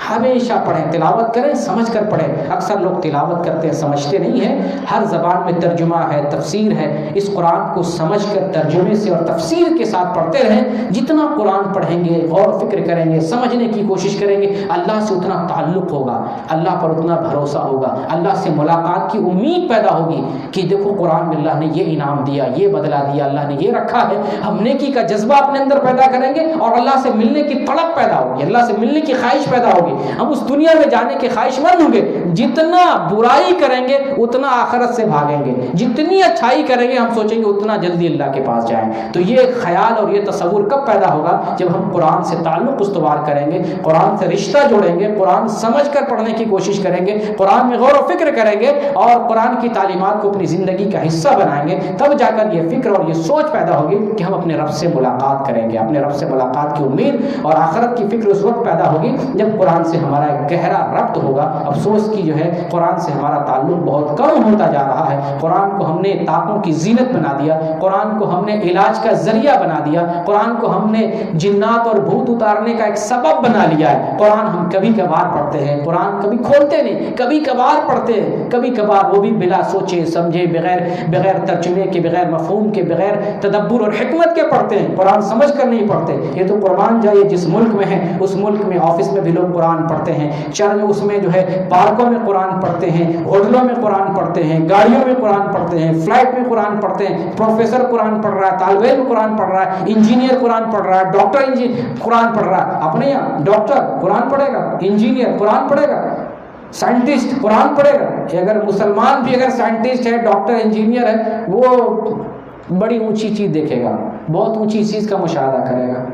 ہمیشہ پڑھیں، تلاوت کریں، سمجھ کر پڑھیں. اکثر لوگ تلاوت کرتے ہیں، سمجھتے نہیں ہیں. ہر زبان میں ترجمہ ہے، تفسیر ہے. اس قرآن کو سمجھ کر ترجمے سے اور تفسیر کے ساتھ پڑھتے رہیں. جتنا قرآن پڑھیں گے، غور و فکر کریں گے، سمجھنے کی کوشش کریں گے، اللہ سے اتنا تعلق ہوگا، اللہ پر اتنا بھروسہ ہوگا، اللہ سے ملاقات کی امید پیدا ہوگی کہ دیکھو قرآن میں اللہ نے یہ انعام دیا، یہ بدلہ دیا، اللہ نے یہ رکھا ہے. ہم نیکی کا جذبہ اپنے اندر پیدا کریں گے اور اللہ سے ملنے کی تڑپ پیدا ہوگی، اللہ سے ملنے کی خواہش پیدا ہوگی. ہم اس دنیا میں جانے کے خواہش مند ہوں گے. جتنا برائی کریں گے اتنا آخرت سے بھاگیں گے، جتنی اچھائی کریں گے ہم سوچیں گے اتنا جلدی اللہ کے پاس جائیں. تو یہ خیال اور یہ تصور کب پیدا ہوگا؟ جب ہم قرآن سے تعلق استوار کریں گے، قرآن سے رشتہ جوڑیں گے، قرآن سمجھ کر پڑھنے کی کوشش کریں گے، قرآن میں غور و فکر کریں گے اور قرآن کی تعلیمات کو اپنی زندگی کا حصہ بنائیں گے. تب جا کر یہ فکر اور یہ سوچ پیدا ہوگی کہ ہم اپنے رب سے ملاقات کریں گے. اپنے رب سے ملاقات کی امید اور آخرت کی فکر اس وقت پیدا ہوگی جب قرآن قرآن سے ہمارا ایک گہرا ربط ہوگا۔ افسوس کی جو ہے قرآن سے ہمارا تعلق بہت کم ہوتا جا رہا ہے۔ قرآن کو ہم نے طاقوں کی زینت بنا دیا، قرآن کو ہم نے علاج کا ذریعہ بنا دیا، قرآن کو ہم نے جنات اور بھوت اتارنے کا ایک سبب بنا لیا ہے۔ قرآن ہم کبھی کبھار پڑھتے ہیں، قرآن کبھی کھولتے نہیں، کبھی کبھار پڑھتے ہیں، کبھی کبھار وہ بھی بلا سوچے سمجھے، بغیر ترجمے کے، بغیر مفہوم کے، بغیر تدبر اور حکمت کے پڑھتے ہیں، قرآن سمجھ کر نہیں پڑھتے۔ یہ تو قربان جائے جس ملک میں ہے اس ملک میں آفس میں بھی لوگ قرآن پڑھتے ہیں، چرچ اس میں جو ہے پارکوں میں قرآن پڑھتے ہیں، ہوٹلوں میں قرآن پڑھتے ہیں، گاڑیوں میں قرآن پڑھتے ہیں، فلائٹ میں قرآن پڑھتے ہیں، پروفیسر قرآن پڑھ رہا ہے، طالب علم قرآن پڑھ رہا ہے، انجینئر قرآن پڑھ رہا ہے، ڈاکٹر قرآن پڑھ رہا ہے۔ اپنے یہاں ڈاکٹر قرآن پڑھے گا، انجینئر قرآن پڑھے گا، سائنٹسٹ قرآن پڑھے گا۔ اگر مسلمان بھی اگر سائنٹسٹ ہے، ڈاکٹر، انجینئر ہے، وہ بڑی اونچی چیز دیکھے گا، بہت اونچی چیز کا مشاہدہ کرے گا،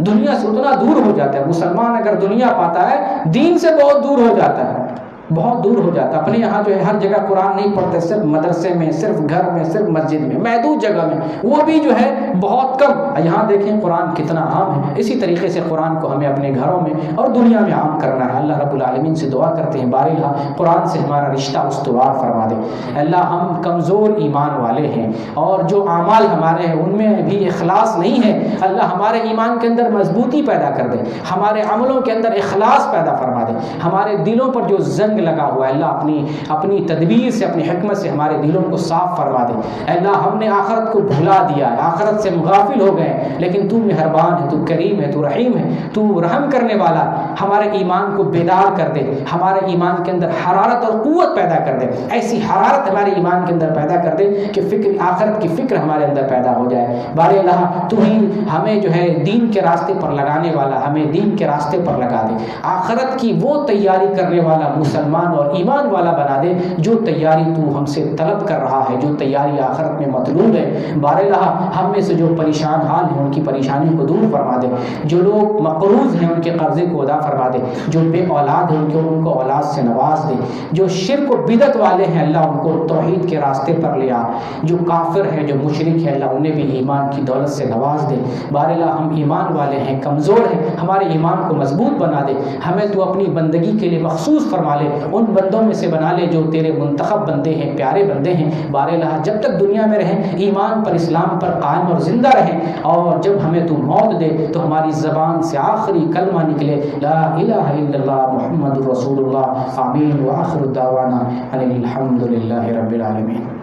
دنیا سے اتنا دور ہو جاتا ہے۔ مسلمان اگر دنیا پاتا ہے دین سے بہت دور ہو جاتا ہے، بہت دور ہو جاتا ہے۔ اپنے یہاں جو ہے ہر جگہ قرآن نہیں پڑھتے، صرف مدرسے میں، صرف گھر میں، صرف مسجد میں، محدود جگہ میں، وہ بھی جو ہے بہت کم۔ یہاں دیکھیں قرآن کتنا عام ہے۔ اسی طریقے سے قرآن کو ہمیں اپنے گھروں میں اور دنیا میں عام کرنا ہے۔ اللہ رب العالمین سے دعا کرتے ہیں بارہا قرآن سے ہمارا رشتہ استوار فرما دے۔ اللہ ہم کمزور ایمان والے ہیں اور جو اعمال ہمارے ہیں ان میں بھی اخلاص نہیں ہے، اللہ ہمارے ایمان کے اندر مضبوطی پیدا کر دے، ہمارے عملوں کے اندر اخلاص پیدا فرما دے۔ ہمارے دلوں پر جو زنگ لگا ہوا ہے اللہ اپنی تدبیر سے، اپنی حکمت سے ہمارے دلوں کو صاف فرما دے۔ اللہ ہم نے آخرت کو بھلا دیا ہے، آخرت سے مغافل ہو گئے، لیکن تو مہربان ہے، تو کریم ہے، تو رحیم ہے، تو رحم کرنے والا ہے۔ ہمارے ایمان کو بیدار کر دے، ہمارے ایمان کے اندر حرارت اور قوت پیدا کر دے، ایسی حرارت ہمارے ایمان کے اندر پیدا کر دے کہ آخرت کی فکر ہمارے اندر پیدا ہو جائے۔ بارے اللہ تو ہی ہمیں جو ہے دین کے راستے پر لگانے والا، ہمیں دین کے راستے پر لگا دے، آخرت کی وہ تیاری کرنے والا مسلمان اور ایمان والا بنا دے جو تیاری تو ہم سے طلب کر رہا ہے، جو تیاری آخرت میں مطلوب ہے۔ بار اللہ ہم میں سے جو پریشان حال ہیں ان کی پریشانی کو دور فرما دے، جو لوگ مقروض ہیں ان کے قرضے کو ادا فرما دے، جو بے اولاد ہیں ان کو اولاد سے نواز دے، جو شرک و بدعت والے ہیں اللہ ان کو توحید کے راستے پر لے آ، جو کافر ہیں، جو مشرک ہیں اللہ انہیں بھی ایمان کی دولت سے نواز دے۔ بار اللہ ہم ایمان والے ہیں، کمزور ہیں، ہمارے ایمان کو مضبوط بنا دے، ہمیں تو اپنی بندگی کے لیے مخصوص فرما لے، ان بندوں میں سے بنا لے جو تیرے منتخب بندے ہیں، پیارے بندے ہیں۔ بار اللہ جب تک دنیا میں رہیں ایمان پر، اسلام پر قائم اور زندہ رہیں، اور جب ہمیں تو موت دے تو ہماری زبان سے آخری کلمہ نکلے لا الہ الا اللہ محمد رسول اللہ۔ آمین وآخر دعوانا ان الحمد للہ رب العالمین۔